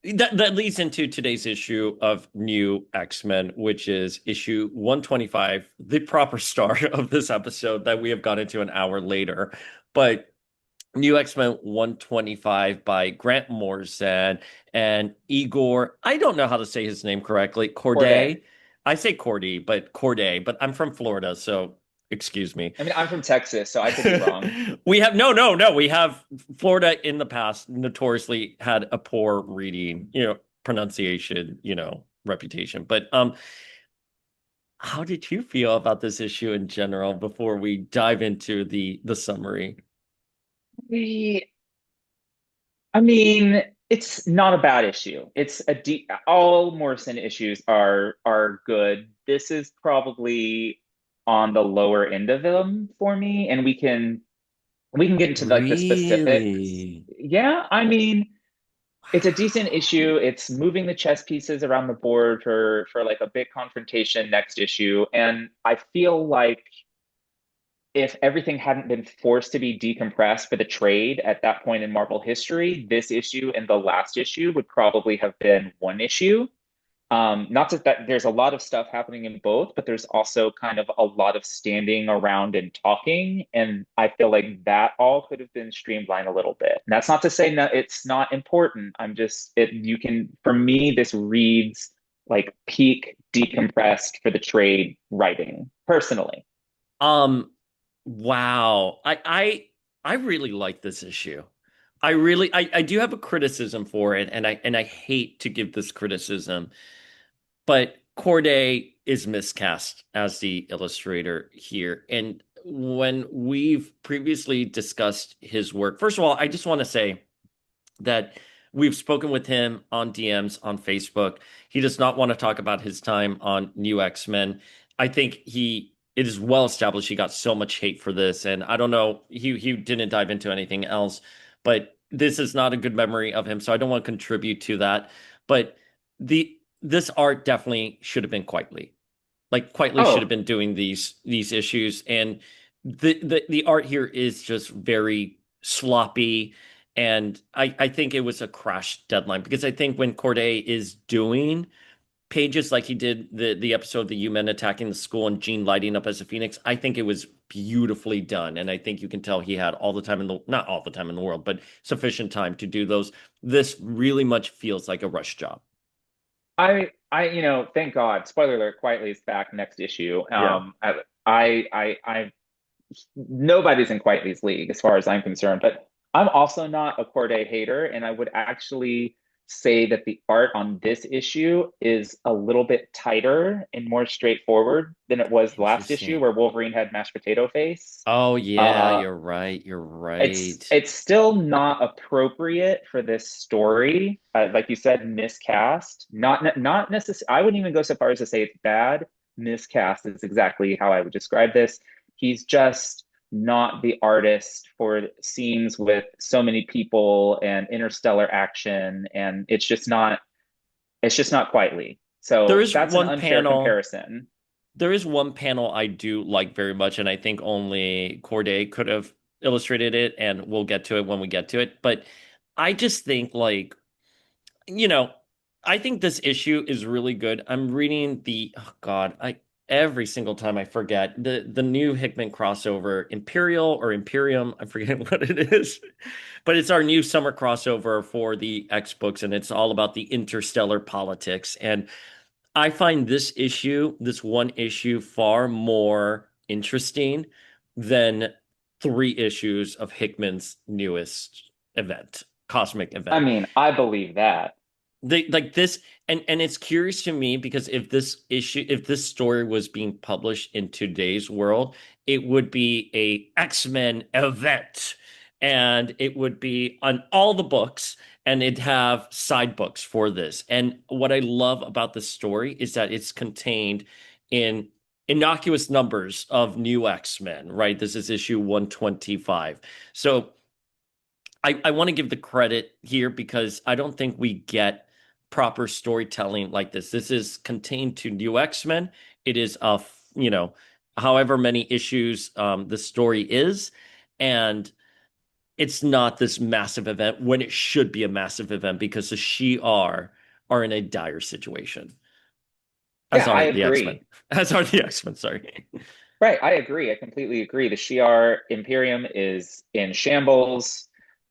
that leads into today's issue of New X-Men, which is issue 125, the proper start of this episode that we have got into an hour later. But New X-Men 125 by Grant Morrison and Igor. I don't know how to say his name correctly. Corday. Corday. I say Cordy, but Corday, but I'm from Florida, so excuse me. I mean, I'm from Texas, so I could be wrong. We have no, no, no. We have Florida in the past notoriously had a poor reading, pronunciation, reputation. But how did you feel about this issue in general before we dive into the summary? The I mean, it's not a bad issue. All Morrison issues are good. This is probably on the lower end of them for me, and we can get into like the specifics. Really? Yeah, I mean, it's a decent issue. It's moving the chess pieces around the board for like a big confrontation next issue, and I feel like if everything hadn't been forced to be decompressed for the trade at that point in Marvel history, this issue and the last issue would probably have been one issue. Not that there's a lot of stuff happening in both, but there's also kind of a lot of standing around and talking. And I feel like that all could have been streamlined a little bit. And that's not to say that it's not important. For me, this reads like peak decompressed for the trade writing personally. Um, wow. I really like this issue. I do have a criticism for it, and I hate to give this criticism, but Corday is miscast as the illustrator here. And when we've previously discussed his work, first of all, I just want to say that we've spoken with him on DMs on Facebook. He does not want to talk about his time on New X-Men. I think it is well established he got so much hate for this, and I don't know, he didn't dive into anything else, but this is not a good memory of him, so I don't want to contribute to that. But this art definitely should have been Quitely. Like Quitely should have Oh, been doing these issues, and the art here is just very sloppy. And I think it was a crash deadline because I think when Corday is doing pages like he did the episode of the U-Men attacking the school and Jean lighting up as a phoenix, I think it was beautifully done. And I think you can tell he had all the time not all the time in the world, but sufficient time to do those. This really much feels like a rush job. thank God. Spoiler alert, Quietly is back next issue. Yeah. Nobody's in Quietly's league as far as I'm concerned, but I'm also not a Corday hater, and I would actually say that the art on this issue is a little bit tighter and more straightforward than it was the last issue Interesting. where Wolverine had mashed potato face. Oh yeah, Uh, you're right. You're it's right. it's still not appropriate for this story. Like you said, miscast. Not necessarily. I wouldn't even go so far as to say it's bad. Miscast is exactly how I would describe this. He's just not the artist for scenes with so many people and interstellar action, and it's just not. It's just not quite Lee. There So is that's an one unfair panel. comparison. There is one panel I do like very much, and I think only Corday could have illustrated it, and we'll get to it when we get to it. But I just think like, you know, I think this issue is really good. I'm reading the oh God, I every single time I forget the new Hickman crossover, Imperial or Imperium, I'm forgetting what it is. But it's our new summer crossover for the X books, and it's all about the interstellar politics. And I find this issue, this one issue, far more interesting than 3 issues of Hickman's newest event, cosmic I event. mean, I believe that. They like this, and it's curious to me because if this story was being published in today's world, it would be a X-Men event, and it would be on all the books, and it'd have side books for this. And what I love about the story is that it's contained in innocuous numbers of new X-Men, right? This is issue 125. So I want to give the credit here because I don't think we get proper storytelling like this. This is contained to New X-Men. It is however many issues the story is, and it's not this massive event when it should be a massive event because the She are in a dire situation. As Yeah, I are the X-Men. agree. As are the X-Men, sorry. Right, I agree. I completely agree. The Shi'ar Imperium is in shambles.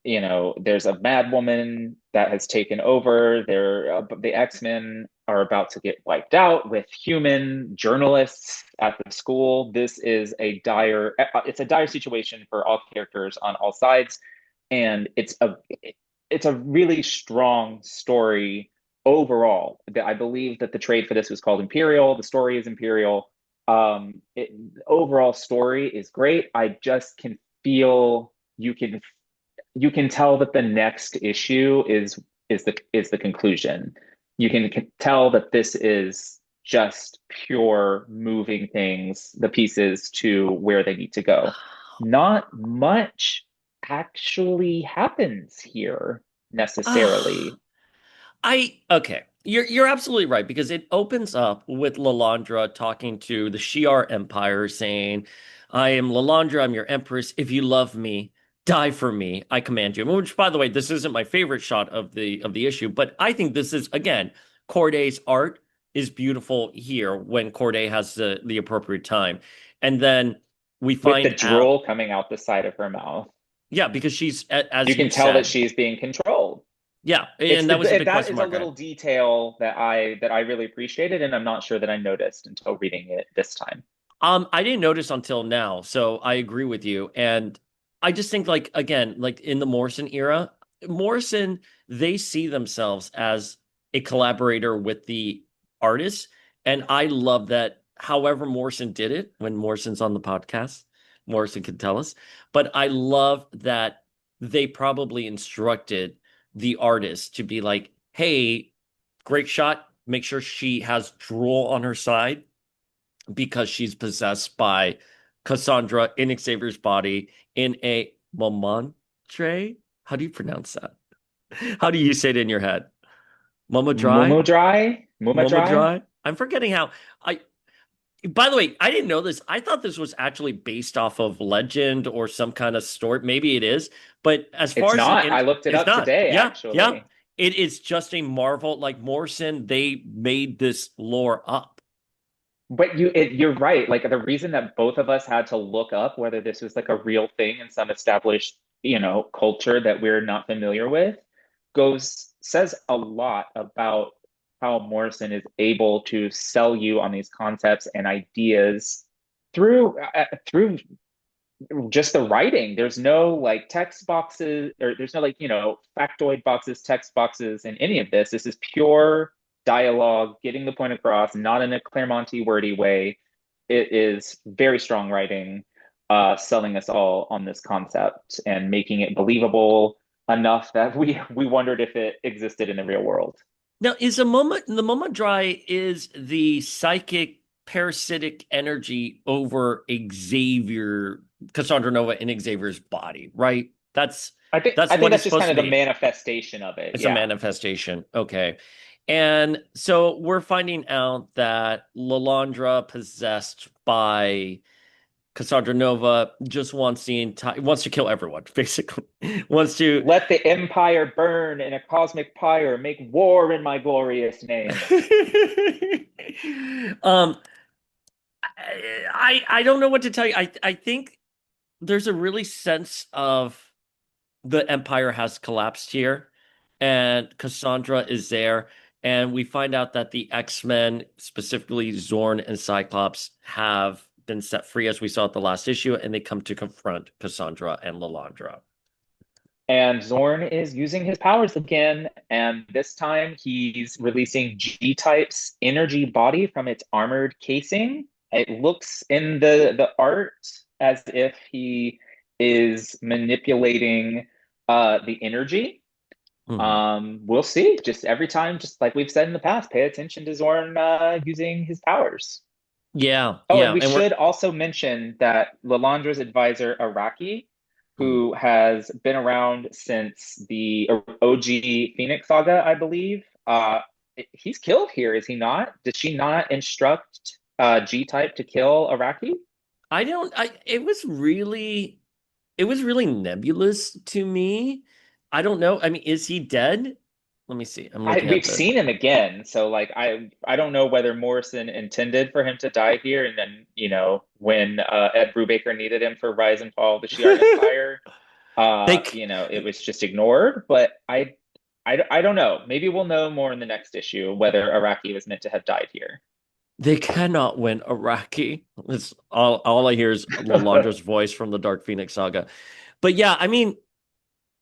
You know, there's a mad woman that has taken over. The X-Men are about to get wiped out with human journalists at the school. This is it's a dire situation for all characters on all sides, and it's a really strong story overall. I believe that the trade for this was called Imperial. The story is Imperial. The overall story is great. I just can feel you can tell that the next issue is the conclusion. You can tell that this is just pure moving things, the pieces to where they need to go. Not much actually happens here Ah. necessarily. I okay. You're absolutely right because it opens up with Lalandra talking to the Shi'ar Empire saying, "I am Lalandra, I'm your empress. If you love me, die for me. I command you." Which, by the way, this isn't my favorite shot of the issue, but I think this is again Corday's art is beautiful here when Corday has the appropriate time, and then we With the find out, drool coming out the side of her mouth, yeah, because she's you as can you tell that said, she's being controlled. yeah, It's and that was a big that question is a mark. little detail that I really appreciated, and I'm not sure that I noticed until reading it this time. I didn't notice until now, so I agree with you. And I just think like again, like in the Morrison era, Morrison, they see themselves as a collaborator with the artists. And I love that however Morrison did it when Morrison's on the podcast, Morrison can tell us. But I love that they probably instructed the artist to be like, hey, great shot. Make sure she has drool on her side because she's possessed by Cassandra in Xavier's body in a Momontre. How do you pronounce that? How do you say it in your head? Mama Dry? Mumu Mama dry. Dry? I'm forgetting how I by the way, I didn't know this. I thought this was actually based off of legend or some kind of story. Maybe it is, but as It's far as not. I looked it it's up not. today, Yeah, yeah. actually. It is just a marvel. Like Morrison, they made this lore up. But you're right. Like the reason that both of us had to look up whether this was like a real thing in some established, culture that we're not familiar with, says a lot about how Morrison is able to sell you on these concepts and ideas through just the writing. There's no like text boxes, or there's no like, factoid boxes, text boxes in any of this. This is pure dialogue, getting the point across, not in a Claremont wordy way. It is very strong writing, selling us all on this concept and making it believable enough that we wondered if it existed in the real world. Now, is a moment the moment dry is the psychic parasitic energy over Xavier, Cassandra Nova in Xavier's body, right? I think That's I think what it's that's just supposed kind to of the be. manifestation of it. It's a Yeah. manifestation. Okay. And so we're finding out that Lalandra, possessed by Cassandra Nova, just wants the entire wants to kill everyone, basically. Wants to Let the empire burn in a cosmic pyre, make war in my glorious name. um I don't know what to tell you. I think there's a really sense of the Empire has collapsed here, and Cassandra is there, and we find out that the X-Men, specifically Zorn and Cyclops, have been set free, as we saw at the last issue, and they come to confront Cassandra and Lalandra. And Zorn is using his powers again, and this time he's releasing G-Type's energy body from its armored casing. It looks in the art as if he is manipulating the energy. Mhm. We'll see. Just every time, just like we've said in the past, pay attention to Zorn using his powers. Yeah, Oh, and yeah, we and we're should also mention that Lalandra's advisor, Araki, mhm. who has been around since the OG Phoenix saga, I believe, he's killed here, is he not? Did she not instruct G-Type to kill Araki? I don't I it was really nebulous to me. I don't know. I mean, is he dead? Let me see. I'm looking We've at the seen him again, so like I don't know whether Morrison intended for him to die here, and then when Ed Brubaker needed him for Rise and Fall of the Shi'ar Empire, they it was just ignored. But I don't know. Maybe we'll know more in the next issue whether Araki was meant to have died here. they cannot win Iraqi. It's all I hear is Lalandra's voice from the Dark Phoenix saga. But yeah, I mean,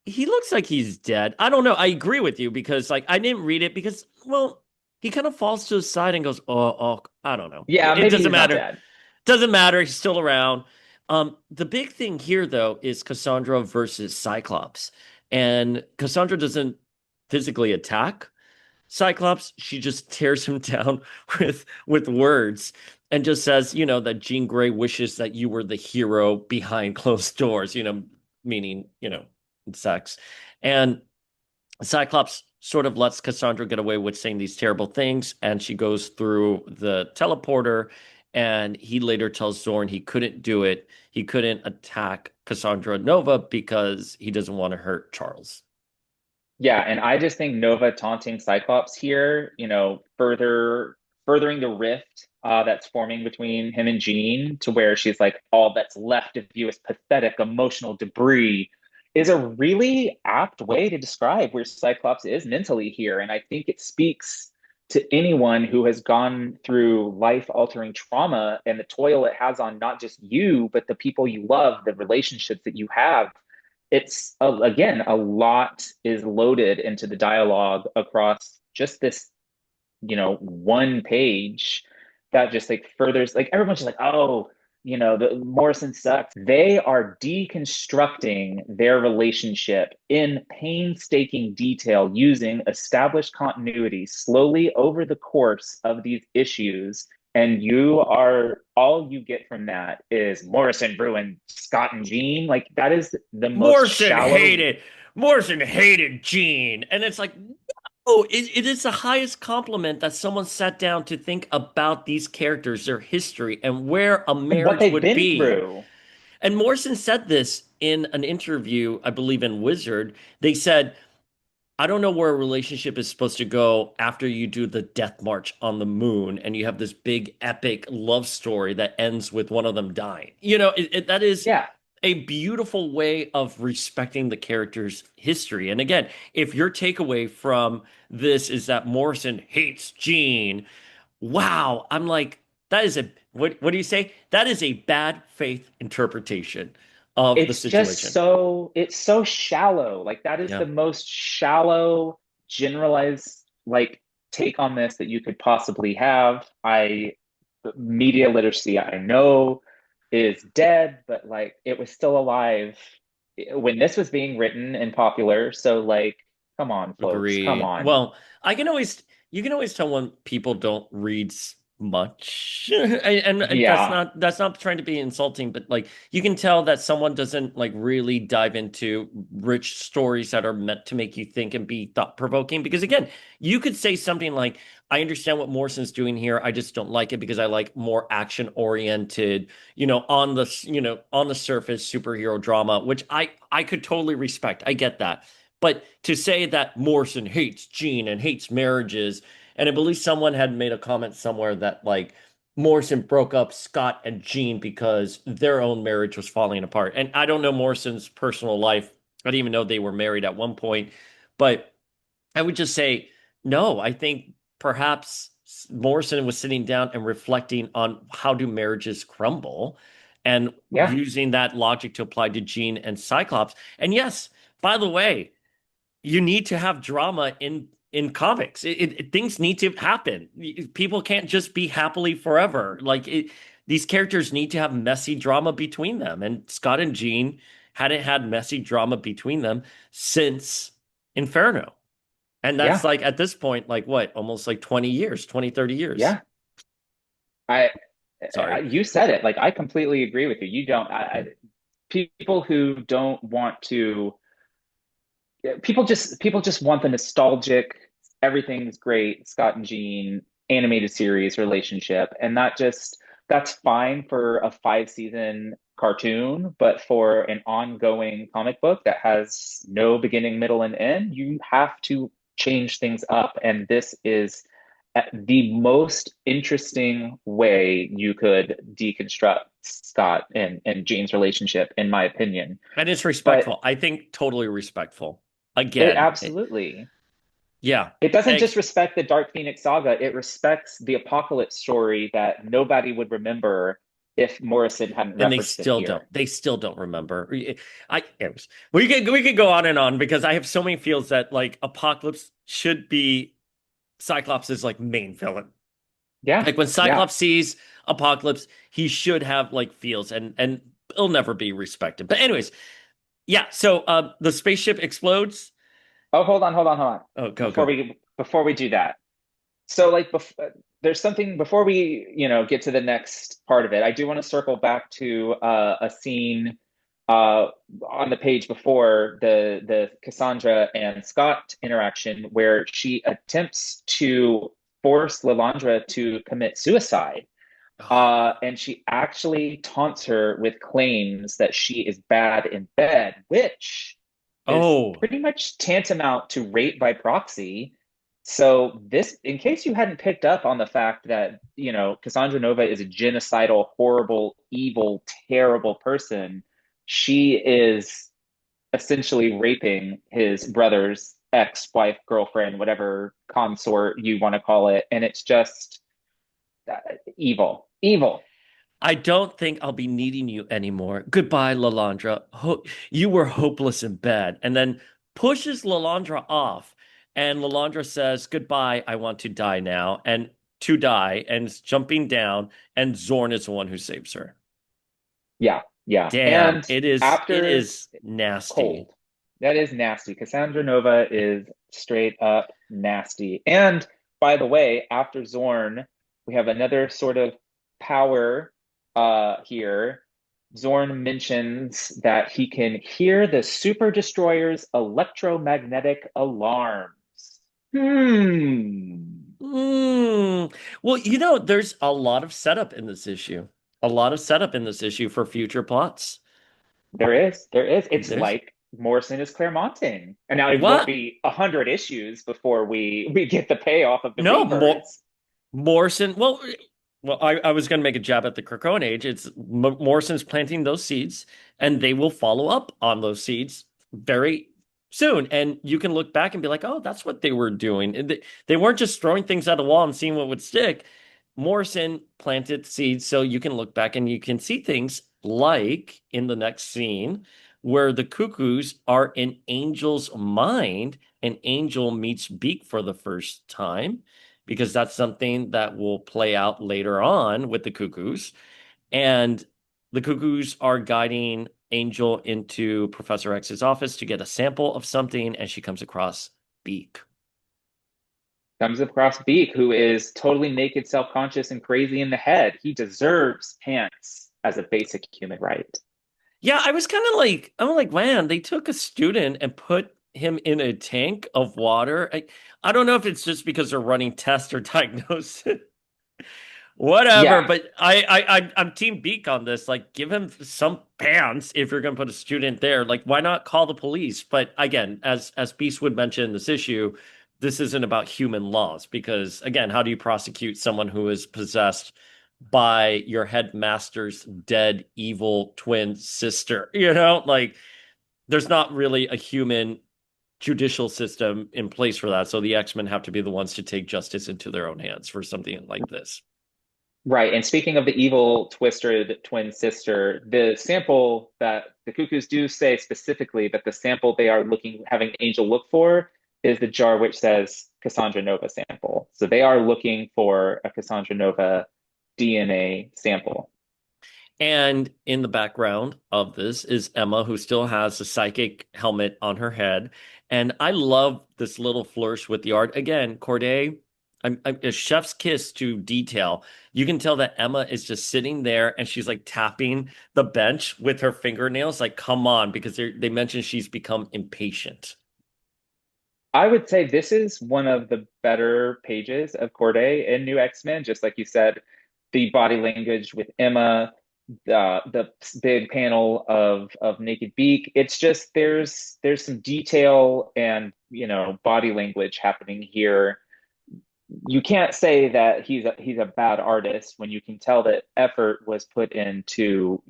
he looks like he's dead. I don't know. I agree with you because like I didn't read it because well, he kind of falls to his side and goes, oh, I don't know. Yeah, It maybe doesn't he's not matter. dead. Doesn't matter. He's still around. The big thing here though is Cassandra versus Cyclops. And Cassandra doesn't physically attack Cyclops. She just tears him down with words and just says, that Jean Grey wishes that you were the hero behind closed doors, meaning, sex. And Cyclops sort of lets Cassandra get away with saying these terrible things, and she goes through the teleporter. And he later tells Zorn he couldn't do it. He couldn't attack Cassandra Nova because he doesn't want to hurt Charles. Yeah, and I just think Nova taunting Cyclops here, furthering the rift that's forming between him and Jean, to where she's like, all that's left of you is pathetic emotional debris, is a really apt way to describe where Cyclops is mentally here. And I think it speaks to anyone who has gone through life-altering trauma and the toil it has on not just you, but the people you love, the relationships that you have. Again, a lot is loaded into the dialogue across just this, one page that just like furthers, like everyone's just like, oh, the Morrison sucks. They are deconstructing their relationship in painstaking detail using established continuity slowly over the course of these issues. And all you get from that is Morrison ruined Scott and Jean. Like that is the most Morrison shallow. hated Morrison hated Jean. And it's like, oh, it is the highest compliment that someone sat down to think about these characters, their history, and where a And what marriage they've would been be. through. And Morrison said this in an interview, I believe in Wizard. They said, I don't know where a relationship is supposed to go after you do the death march on the moon and you have this big epic love story that ends with one of them dying. That is Yeah. a beautiful way of respecting the character's history. And again, if your takeaway from this is that Morrison hates Jean, wow, I'm like, That is a what do you say? That is a bad faith interpretation of the It's just situation. so it's so shallow. Like that is Yeah, the most shallow, generalized like take on this that you could possibly have. I Media literacy I know is dead, but like it was still alive when this was being written and popular. So like, come on, folks, come agreed. on. Well, I can always you can always tell when people don't read much. And Yeah, that's not trying to be insulting, but like you can tell that someone doesn't like really dive into rich stories that are meant to make you think and be thought-provoking. Because again, you could say something like, I understand what Morrison's doing here. I just don't like it because I like more action-oriented, on the surface superhero drama, which I could totally respect. I get that. But to say that Morrison hates Jean and hates marriages, and I believe someone had made a comment somewhere that like Morrison broke up Scott and Jean because their own marriage was falling apart. And I don't know Morrison's personal life. I didn't even know they were married at one point. But I would just say, no, I think perhaps Morrison was sitting down and reflecting on how do marriages crumble and yeah, using that logic to apply to Jean and Cyclops. And yes, by the way, you need to have drama in comics. Things need to happen. People can't just be happily forever. These characters need to have messy drama between them. And Scott and Jean hadn't had messy drama between them since Inferno. And that's yeah, like at this point, like what, almost like 20 years, 20, 30 years. yeah. I, Sorry. you said it. Like I completely agree with you. You don't. Yeah. People who don't want to people just want the nostalgic, everything's great, Scott and Jean animated series relationship, and that's fine for a 5 season cartoon, but for an ongoing comic book that has no beginning, middle, and end, you have to change things up, and this is the most interesting way you could deconstruct Scott and Jean's relationship, in my opinion. And it's But respectful. I think totally respectful. it Again, absolutely yeah. it doesn't And, just respect the Dark Phoenix saga, it respects the apocalypse story that nobody would remember if Morrison hadn't and they referenced it still don't. here. They still don't remember. Anyways, we could go on and on because I have so many feels that like Apocalypse should be Cyclops' like main villain. Yeah, Like when yeah. Cyclops sees Apocalypse, he should have like feels and it'll never be respected. But anyways, yeah. So the spaceship explodes. Oh, hold on. Oh, go Before go. we do that, so like there's something before we get to the next part of it. I do want to circle back to a scene uh, on the page before the Cassandra and Scott interaction where she attempts to force Lalandra to commit suicide. And she actually taunts her with claims that she is bad in bed, which is Oh, pretty much tantamount to rape by proxy. So this, in case you hadn't picked up on the fact that, Cassandra Nova is a genocidal, horrible, evil, terrible person, she is essentially raping his brother's ex-wife, girlfriend, whatever consort you want to call it. And it's just uh, evil, evil. I don't think I'll be needing you anymore. Goodbye, Lalandra. You were hopeless and bad. And then pushes Lalandra off. And Lalandra says, Goodbye, I want to die now. And to die, and is jumping down. And Zorn is the one who saves her. Yeah, yeah. Damn, And it after is nasty. cold, that is nasty. Cassandra Nova is straight up nasty. And by the way, after Zorn, we have another sort of power here. Zorn mentions that he can hear the super destroyer's electromagnetic alarms. Hmm. Mm. Well, there's a lot of setup in this issue. A lot of setup in this issue for future plots. There is, there is. It's There's like Morrison is Claremonting, and now it won't what? be 100 issues before we get the payoff of the No, rebirths. Morrison. Well, I was going to make a jab at the Krakoan age. It's Morrison's planting those seeds, and they will follow up on those seeds very soon. And you can look back and be like, oh, that's what they were doing. And they weren't just throwing things at a wall and seeing what would stick. Morrison planted seeds so you can look back and you can see things like in the next scene where the cuckoos are in Angel's mind and Angel meets Beak for the first time because that's something that will play out later on with the cuckoos. And the cuckoos are guiding Angel into Professor X's office to get a sample of something, and she comes across Beak. Comes across Beak, who is totally naked, self-conscious, and crazy in the head. He deserves pants as a basic human right. Yeah, I was kind of like, I'm like, man, they took a student and put him in a tank of water. I don't know if it's just because they're running tests or diagnosis, whatever. Yeah, But I'm Team Beak on this. Like, give him some pants if you're gonna put a student there. Like, why not call the police? But again, as Beast would mention in this issue, this isn't about human laws because again, how do you prosecute someone who is possessed by your headmaster's dead evil twin sister? You know, like there's not really a human judicial system in place for that. So the X-Men have to be the ones to take justice into their own hands for something like this. right. And speaking of the evil twisted twin sister, the sample that the Cuckoos do say specifically that the sample they are having Angel look for is the jar which says Cassandra Nova sample. So they are looking for a Cassandra Nova DNA sample. And in the background of this is Emma, who still has a psychic helmet on her head. And I love this little flourish with the art. Again, Corday, I'm a chef's kiss to detail. You can tell that Emma is just sitting there and she's like tapping the bench with her fingernails. Like, come on, because they mentioned she's become impatient. I would say this is one of the better pages of Corday in New X-Men, just like you said, the body language with Emma, the big panel of Naked Beak. It's just there's some detail and body language happening here. You can't say that he's a bad artist when you can tell that effort was put into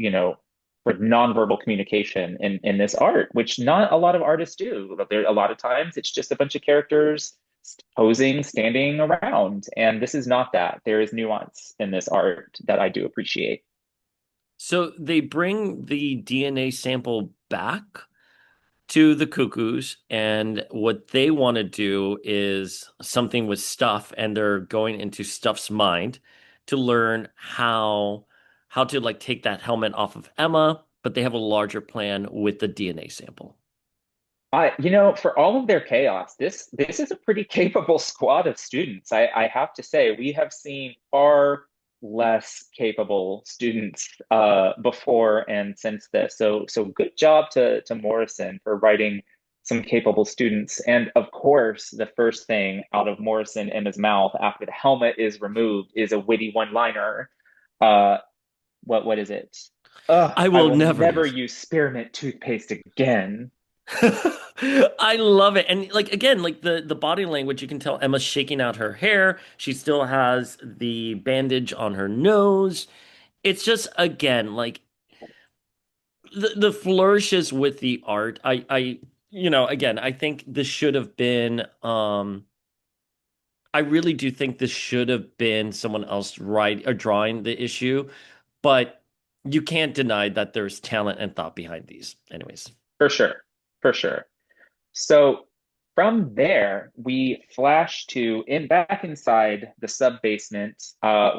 for nonverbal communication in this art, which not a lot of artists do. There a lot of times it's just a bunch of characters posing, standing around, and this is not that. There is nuance in this art that I do appreciate. So they bring the DNA sample back to the cuckoos, and what they want to do is something with Stuff, and they're going into Stuff's mind to learn how to like take that helmet off of Emma, but they have a larger plan with the DNA sample. For all of their chaos, this is a pretty capable squad of students. I have to say, we have seen far less capable students before and since this. So good job to Morrison for writing some capable students. And of course, the first thing out of Morrison Emma's mouth after the helmet is removed is a witty one-liner. Uh, what is it? Ugh, I I will will never never use. use spearmint toothpaste again. I love it. And like again, like the body language, you can tell Emma's shaking out her hair. She still has the bandage on her nose. It's just again like the flourishes with the art. Again, I think this should have been I really do think this should have been someone else writing or drawing the issue, but you can't deny that there's talent and thought behind these. Anyways. For sure. For sure. So from there, we flash to back inside the sub basement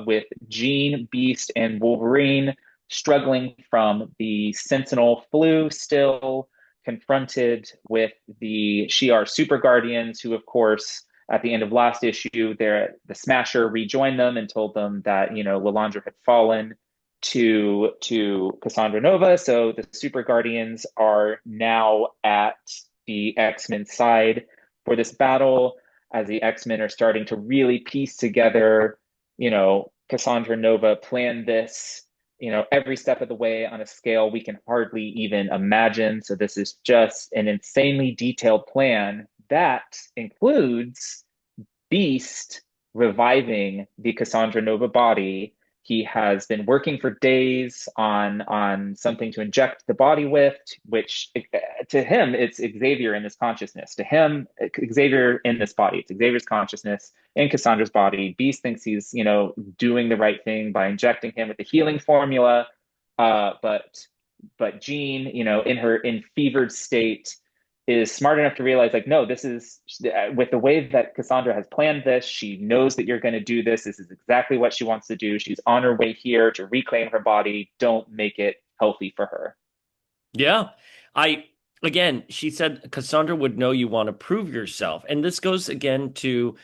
with Jean, Beast, and Wolverine struggling from the Sentinel flu, still confronted with the Shi'ar Super Guardians, who, of course, at the end of last issue, the Smasher rejoined them and told them that Lilandra had fallen to Cassandra Nova. So the Super Guardians are now at the X-Men side for this battle as the X-Men are starting to really piece together, Cassandra Nova planned this, every step of the way on a scale we can hardly even imagine. So this is just an insanely detailed plan that includes Beast reviving the Cassandra Nova body. He has been working for days on something to inject the body with, which to him it's Xavier in this consciousness. To him, Xavier in this body. It's Xavier's consciousness in Cassandra's body. Beast thinks he's, doing the right thing by injecting him with the healing formula. But Jean, in her enfevered state, is smart enough to realize, like, no, this is with the way that Cassandra has planned this. She knows that you're going to do this. This is exactly what she wants to do. She's on her way here to reclaim her body. Don't make it healthy for her. Yeah. I Again, she said Cassandra would know you want to prove yourself. And this goes again to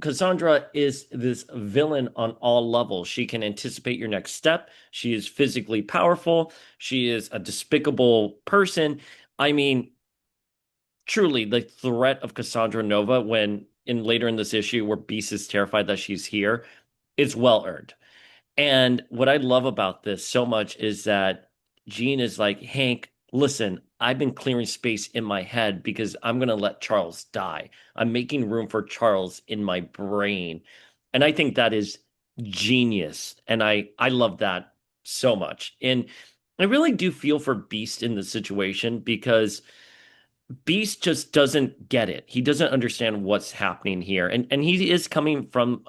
Cassandra is this villain on all levels. She can anticipate your next step. She is physically powerful. She is a despicable person. I mean, truly, the threat of Cassandra Nova when in later in this issue where Beast is terrified that she's here is well earned. And what I love about this so much is that Jean is like, Hank, listen, I've been clearing space in my head because I'm going to let Charles die. I'm making room for Charles in my brain. And I think that is genius. And I love that so much. And I really do feel for Beast in this situation because Beast just doesn't get it. He doesn't understand what's happening here. And he is coming from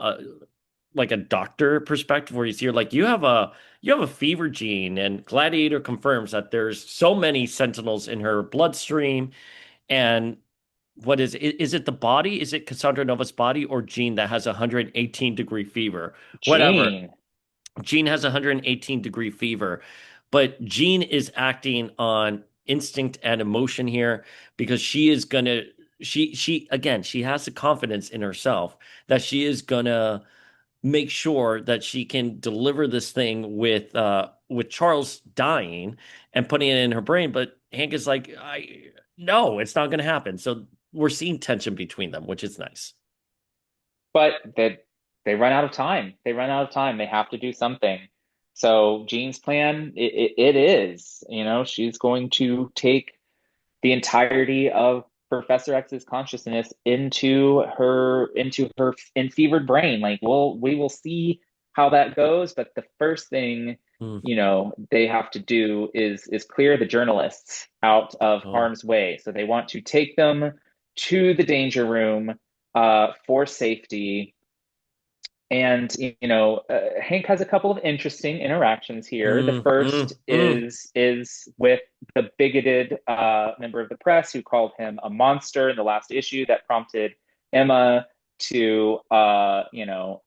like a doctor perspective where he's here like you have a fever gene and Gladiator confirms that there's so many sentinels in her bloodstream and what is it the body? Is it Cassandra Nova's body or Jean that has a 118-degree fever? Whatever. Jean. Jean has a 118-degree fever, but Jean is acting on instinct and emotion here because she is gonna she again she has the confidence in herself that she is gonna make sure that she can deliver this thing with Charles dying and putting it in her brain. But Hank is like, I no, it's not going to happen. So we're seeing tension between them, which is nice. But they run out of time. They run out of time. They have to do something. So Jean's plan, it is, she's going to take the entirety of Professor X's consciousness into her enfevered brain. Like we will see how that goes, but the first thing Hmm. they have to do is clear the journalists out of Oh. harm's way. So they want to take them to the danger room for safety. And Hank has a couple of interesting interactions here. The Mm, first mm, mm. is with the bigoted member of the press who called him a monster in the last issue that prompted Emma to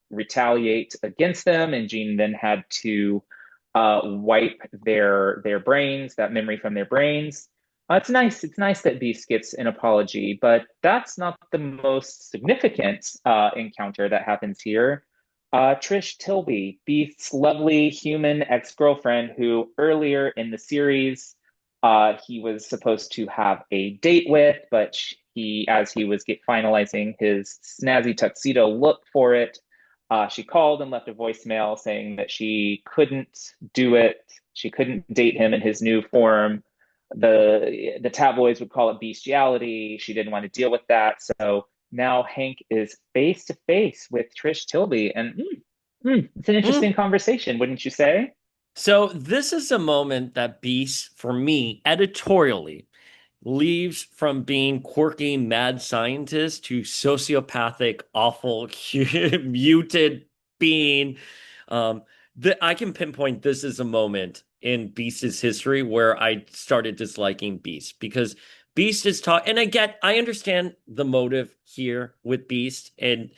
retaliate against them, and Jean then had to wipe their brains, that memory from their brains. It's nice. It's nice that Beast gets an apology, but that's not the most significant encounter that happens here. Trish Tilby, Beast's lovely human ex-girlfriend, who earlier in the series, he was supposed to have a date with, but as he was finalizing his snazzy tuxedo look for it, she called and left a voicemail saying that she couldn't do it. She couldn't date him in his new form. The tabloids would call it bestiality. She didn't want to deal with that, so now Hank is face to face with Trish Tilby, and it's an Mm. interesting conversation, wouldn't you say? So this is a moment that Beast, for me, editorially, leaves from being quirky mad scientist to sociopathic, awful, muted being. Um, I can pinpoint this is a moment in Beast's history where I started disliking Beast because Beast is taught, and I understand the motive here with Beast, and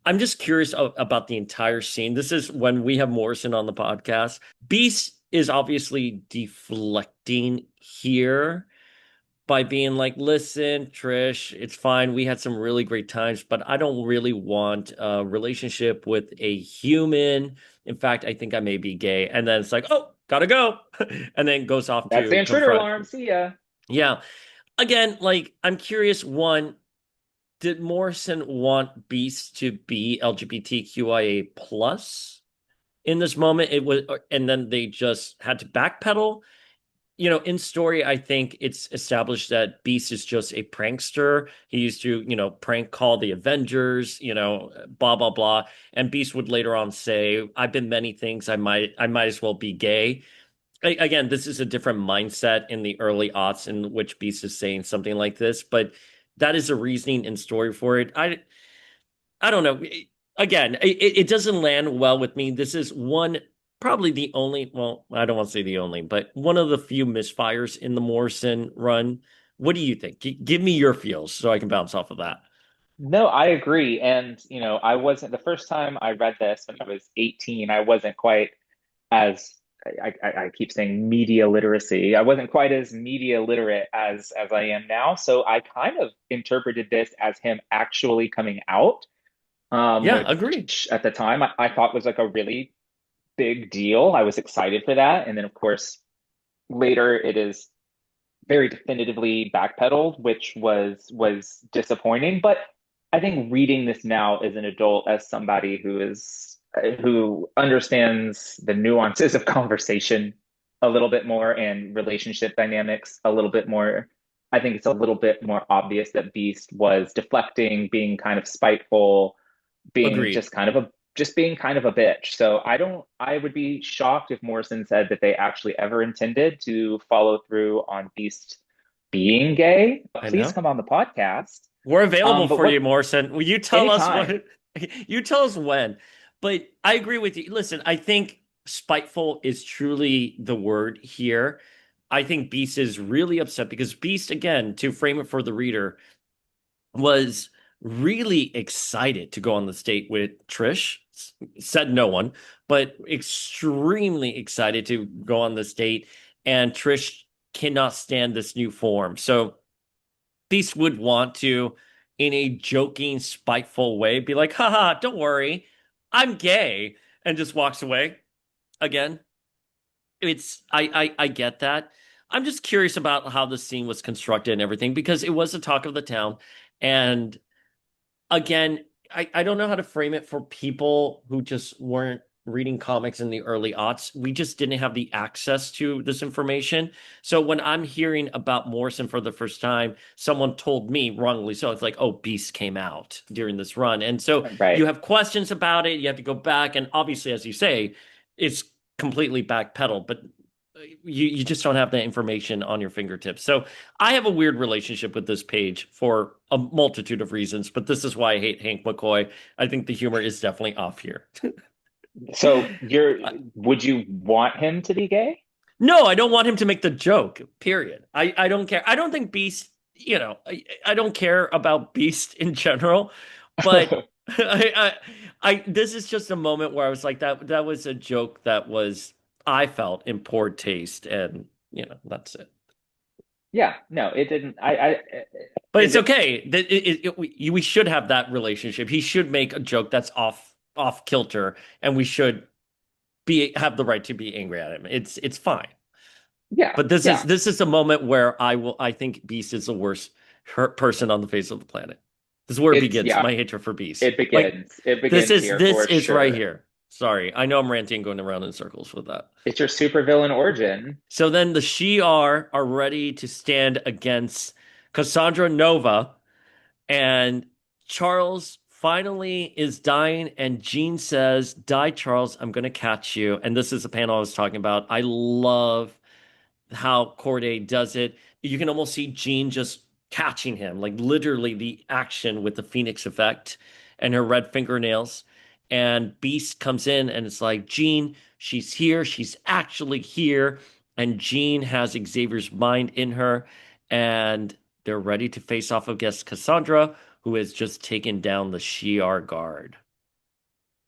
I'm just curious about the entire scene. This is when we have Morrison on the podcast. Beast is obviously deflecting here by being like, listen, Trish, it's fine. We had some really great times, but I don't really want a relationship with a human. In fact, I think I may be gay. And then it's like, oh, gotta go. And then goes off That's the to intruder confront. alarm. See ya. Yeah. Again, like, I'm curious, one, did Morrison want Beast to be LGBTQIA plus in this moment? It was, and then they just had to backpedal. in story, I think it's established that Beast is just a prankster. He used to, prank call the Avengers, blah blah blah. And Beast would later on say, "I've been many things. I might as well be gay." Again, this is a different mindset in the early aughts in which Beast is saying something like this, but that is a reasoning and story for it. I don't know. Again, it doesn't land well with me. This is probably the only, well, I don't want to say the only, but one of the few misfires in the Morrison run. What do you think? Give me your feels so I can bounce off of that. No, I agree. And, I wasn't the first time I read this when I was 18, I wasn't quite as I keep saying media literacy. I wasn't quite as media literate as I am now. So I kind of interpreted this as him actually coming out, Yeah, agree. which at the time I thought was like a really big deal. I was excited for that. And then of course later it is very definitively backpedaled, which was disappointing. But I think reading this now as an adult, as somebody who understands the nuances of conversation a little bit more and relationship dynamics a little bit more, I think it's a little bit more obvious that Beast was deflecting, being kind of spiteful, being Agreed. just being kind of a bitch. So I would be shocked if Morrison said that they actually ever intended to follow through on Beast being gay. I Please know. come on the podcast. We're available But for you, what Morrison. Will you tell us anytime. what you tell us when? But I agree with you. Listen, I think spiteful is truly the word here. I think Beast is really upset because Beast, again, to frame it for the reader, was really excited to go on the date with Trish. Said no one, but extremely excited to go on this date. And Trish cannot stand this new form. So Beast would want to, in a joking, spiteful way, be like, haha, don't worry, I'm gay, and just walks away again. I get that. I'm just curious about how the scene was constructed and everything because it was the talk of the town. And again, I don't know how to frame it for people who just weren't reading comics in the early aughts. We just didn't have the access to this information. So when I'm hearing about Morrison for the first time, someone told me wrongly so. It's like, oh, Beast came out during this run. And so you Right. have questions about it. You have to go back. And obviously, as you say, it's completely backpedaled, but you just don't have that information on your fingertips. So I have a weird relationship with this page for a multitude of reasons, but this is why I hate Hank McCoy. I think the humor is definitely off here. So would you want him to be gay? No, I don't want him to make the joke, period. I don't care. I don't think Beast, I don't care about Beast in general, but this is just a moment where I was like, that was a joke that was, I felt in poor taste, and, that's it. Yeah, no, it didn't. But it's It, okay. We should have that relationship. He should make a joke that's off kilter, and we should be have the right to be angry at him. It's fine. yeah, But this is yeah. this is the moment where I think Beast is the worst hurt person on the face of the planet. This is where it begins. Yeah, My hatred for Beast. it Like begins. It this begins is here this for is right sure. here. Sorry, I know I'm ranting, going around in circles with that. It's your supervillain origin. So then the Shi'ar are ready to stand against Cassandra Nova. And Charles finally is dying, and Jean says, "Die, Charles, I'm going to catch you." And this is the panel I was talking about. I love how Corday does it. You can almost see Jean just catching him, like literally the action with the Phoenix effect and her red fingernails. And Beast comes in and it's like, Jean, she's here. She's actually here. And Jean has Xavier's mind in her. And they're ready to face off against Cassandra, who has just taken down the Shi'ar guard.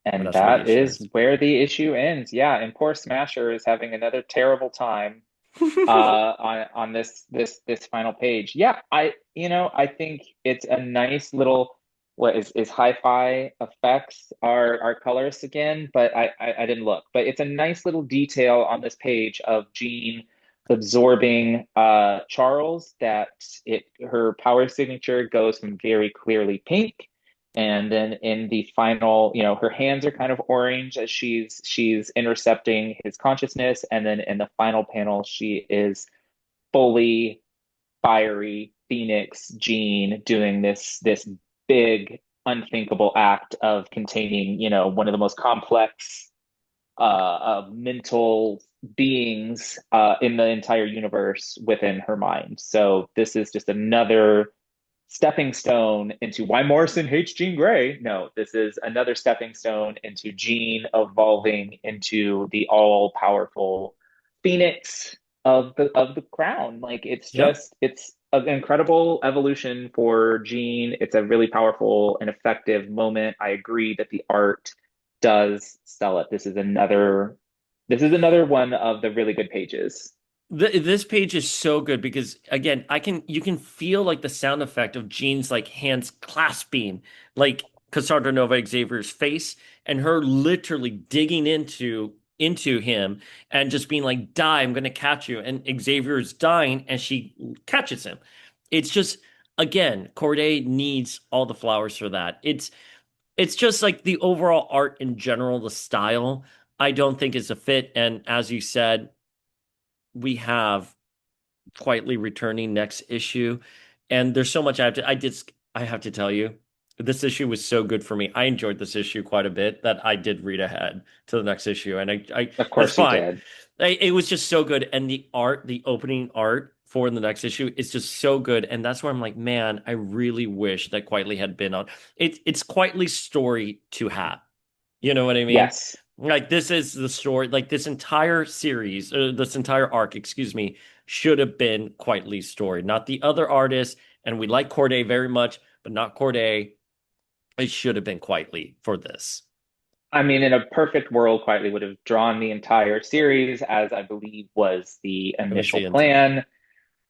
And And that's where the that issue is ends. where the issue ends. Yeah, and poor Smasher is having another terrible time on this final page. Yeah, I think it's a nice little what is hi-fi effects are colors again, but I didn't look. But it's a nice little detail on this page of Jean absorbing Charles that it her power signature goes from very clearly pink, and then in the final, her hands are kind of orange as she's intercepting his consciousness, and then in the final panel she is fully fiery Phoenix Jean doing this big unthinkable act of containing, one of the most complex mental beings in the entire universe within her mind. So this is just another stepping stone into why Morrison hates Jean Grey. No, this is another stepping stone into Jean evolving into the all powerful Phoenix of the crown. Like Yep. it's an incredible evolution for Jean. It's a really powerful and effective moment. I agree that the art does sell it. This is another one of the really good pages. This page is so good because again, you can feel like the sound effect of Jean's like hands clasping like Cassandra Nova Xavier's face and her literally digging into him and just being like, "Die, I'm gonna catch you." And Xavier is dying and she catches him. It's just again, Corday needs all the flowers for that. It's just like the overall art in general, the style, I don't think is a fit. And as you said, we have quietly returning next issue. And there's so much I have to tell you. This issue was so good for me. I enjoyed this issue quite a bit that I did read ahead to the next issue. And I Of that's course you fine. did. It was just so good. And the art, the opening art for the next issue is just so good. And that's where I'm like, man, I really wish that Quietly had been on. It's Quietly's story to have. You know what I mean? Yes. Like this is the story, like this entire series, this entire arc, excuse me, should have been Quietly's story, not the other artists. And we like Corday very much, but not Corday. It should have been Quietly for this. I mean, in a perfect world, Quietly would have drawn the entire series, as I believe was the It was initial the intent. plan.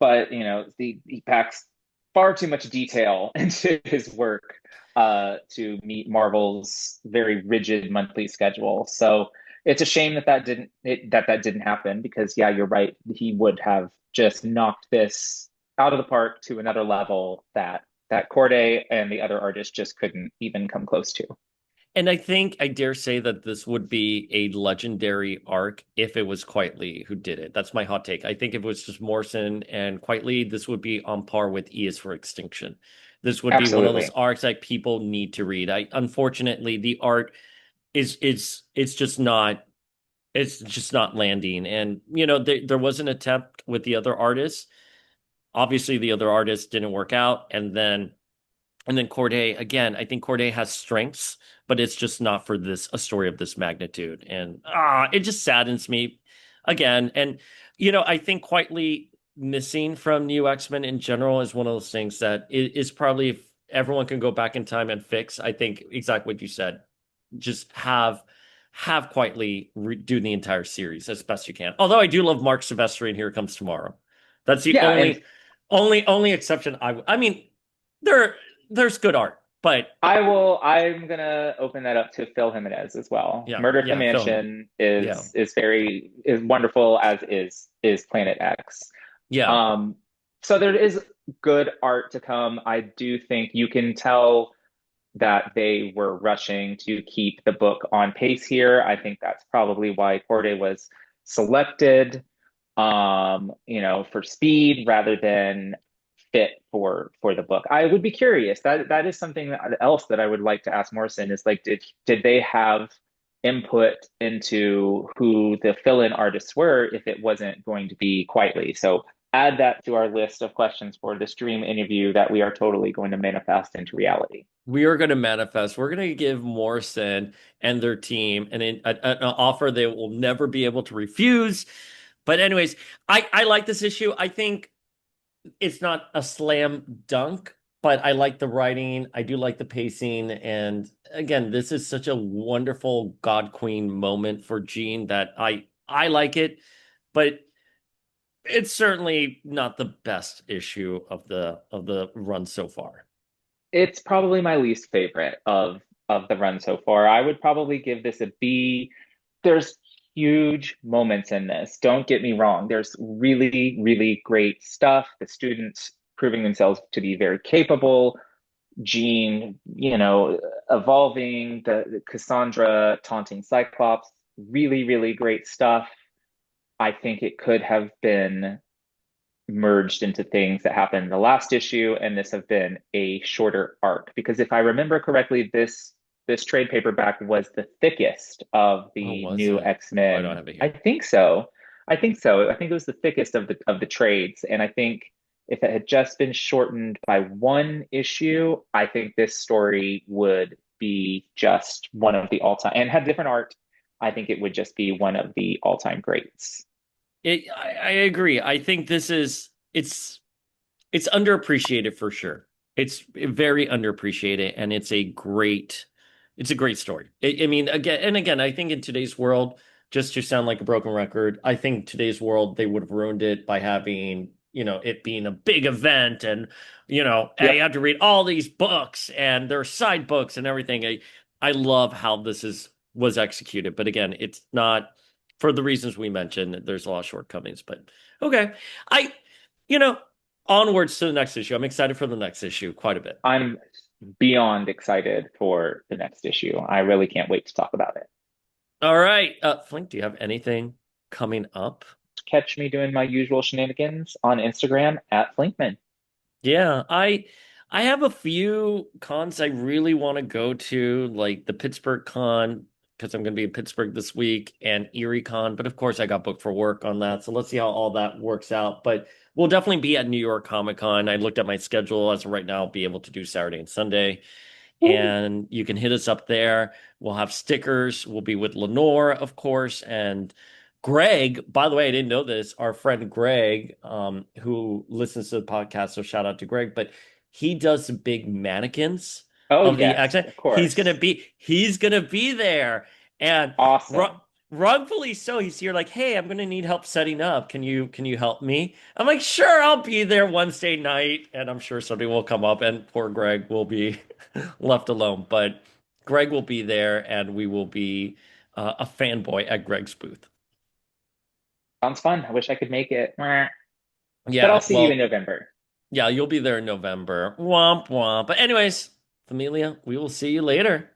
But he packs far too much detail into his work to meet Marvel's very rigid monthly schedule. So it's a shame that didn't happen because yeah, you're right. He would have just knocked this out of the park to another level that Corday and the other artists just couldn't even come close to. And I think I dare say that this would be a legendary arc if it was Quietly who did it. That's my hot take. I think if it was just Morrison and Quietly, this would be on par with E is for Extinction. This would be one of those Absolutely. arcs that people need to read. I unfortunately the art it's just not landing. And there was an attempt with the other artists. Obviously, the other artists didn't work out, and then Corday again. I think Corday has strengths, but it's just not for this a story of this magnitude. And it just saddens me again. And I think Quietly missing from New X-Men in general is one of those things that is probably if everyone can go back in time and fix. I think exactly what you said. Just have Quietly do the entire series as best you can. Although I do love Mark Silvestri and Here It Comes Tomorrow. That's the Yeah, and only exception I mean there there's good art, but I'm gonna open that up to Phil Jimenez as well. yeah, Murder at the yeah, Philman. Mansion Yeah. is wonderful, as is Planet X. Yeah. Um, so there is good art to come. I do think you can tell that they were rushing to keep the book on pace here. I think that's probably why Corday was selected, for speed rather than fit for the book. I would be curious. That is something else that I would like to ask Morrison is like, did they have input into who the fill-in artists were if it wasn't going to be Quietly? So add that to our list of questions for this dream interview that we are totally going to manifest into reality. We are going to manifest. We're going to give Morrison and their team an offer they will never be able to refuse. But anyways, I like this issue. I think it's not a slam dunk, but I like the writing. I do like the pacing. And again, this is such a wonderful God Queen moment for Jean that I like it, but it's certainly not the best issue of the run so far. It's probably my least favorite of the run so far. I would probably give this a B. There's huge moments in this. Don't get me wrong. There's really, really great stuff. The students proving themselves to be very capable. Jean, evolving, the Cassandra taunting Cyclops. Really, really great stuff. I think it could have been merged into things that happened in the last issue, and this have been a shorter arc. Because if I remember correctly, this trade paperback was the thickest of Oh, the was new it? Oh, I don't X-Men. have it I here. think so. I think so. I think it was the thickest of the trades, and I think if it had just been shortened by one issue, I think this story would be just one of the all-time and had different art. I think it would just be one of the all-time greats. I agree. I think it's underappreciated for sure. It's very underappreciated, and it's a great story. I mean, again, I think in today's world, just to sound like a broken record, I think today's world they would have ruined it by having, it being a big event and, I Yep. had to read all these books and their side books and everything. I love how this is was executed, but again, it's not for the reasons we mentioned. There's a lot of shortcomings, but okay. I, you know, onwards to the next issue. I'm excited for the next issue quite a bit. I'm beyond excited for the next issue. I really can't wait to talk about it. All right. Flink, do you have anything coming up? Catch me doing my usual shenanigans on Instagram at Flinkman. Yeah, I have a few cons I really want to go to, like the Pittsburgh con, because I'm going to be in Pittsburgh this week, and Erie Con, but of course I got booked for work on that. So let's see how all that works out. But we'll definitely be at New York Comic Con. I looked at my schedule as of right now, I'll be able to do Saturday and Sunday. And you can hit us up there. We'll have stickers. We'll be with Lenore, of course, and Greg. By the way, I didn't know this. Our friend Greg, who listens to the podcast, so shout out to Greg. But he does the big mannequins Oh, of the yes, accent. of course. He's gonna be there, and Awesome. wrongfully so. He's here like, hey, I'm gonna need help setting up. Can you help me? I'm like, sure, I'll be there Wednesday night, and I'm sure somebody will come up, and poor Greg will be left alone. But Greg will be there, and we will be a fanboy at Greg's booth. Sounds fun. I wish I could make it. But I'll Yeah, see you in well, November. yeah, you'll be there in November. Womp womp. But anyways, Familia, we will see you later.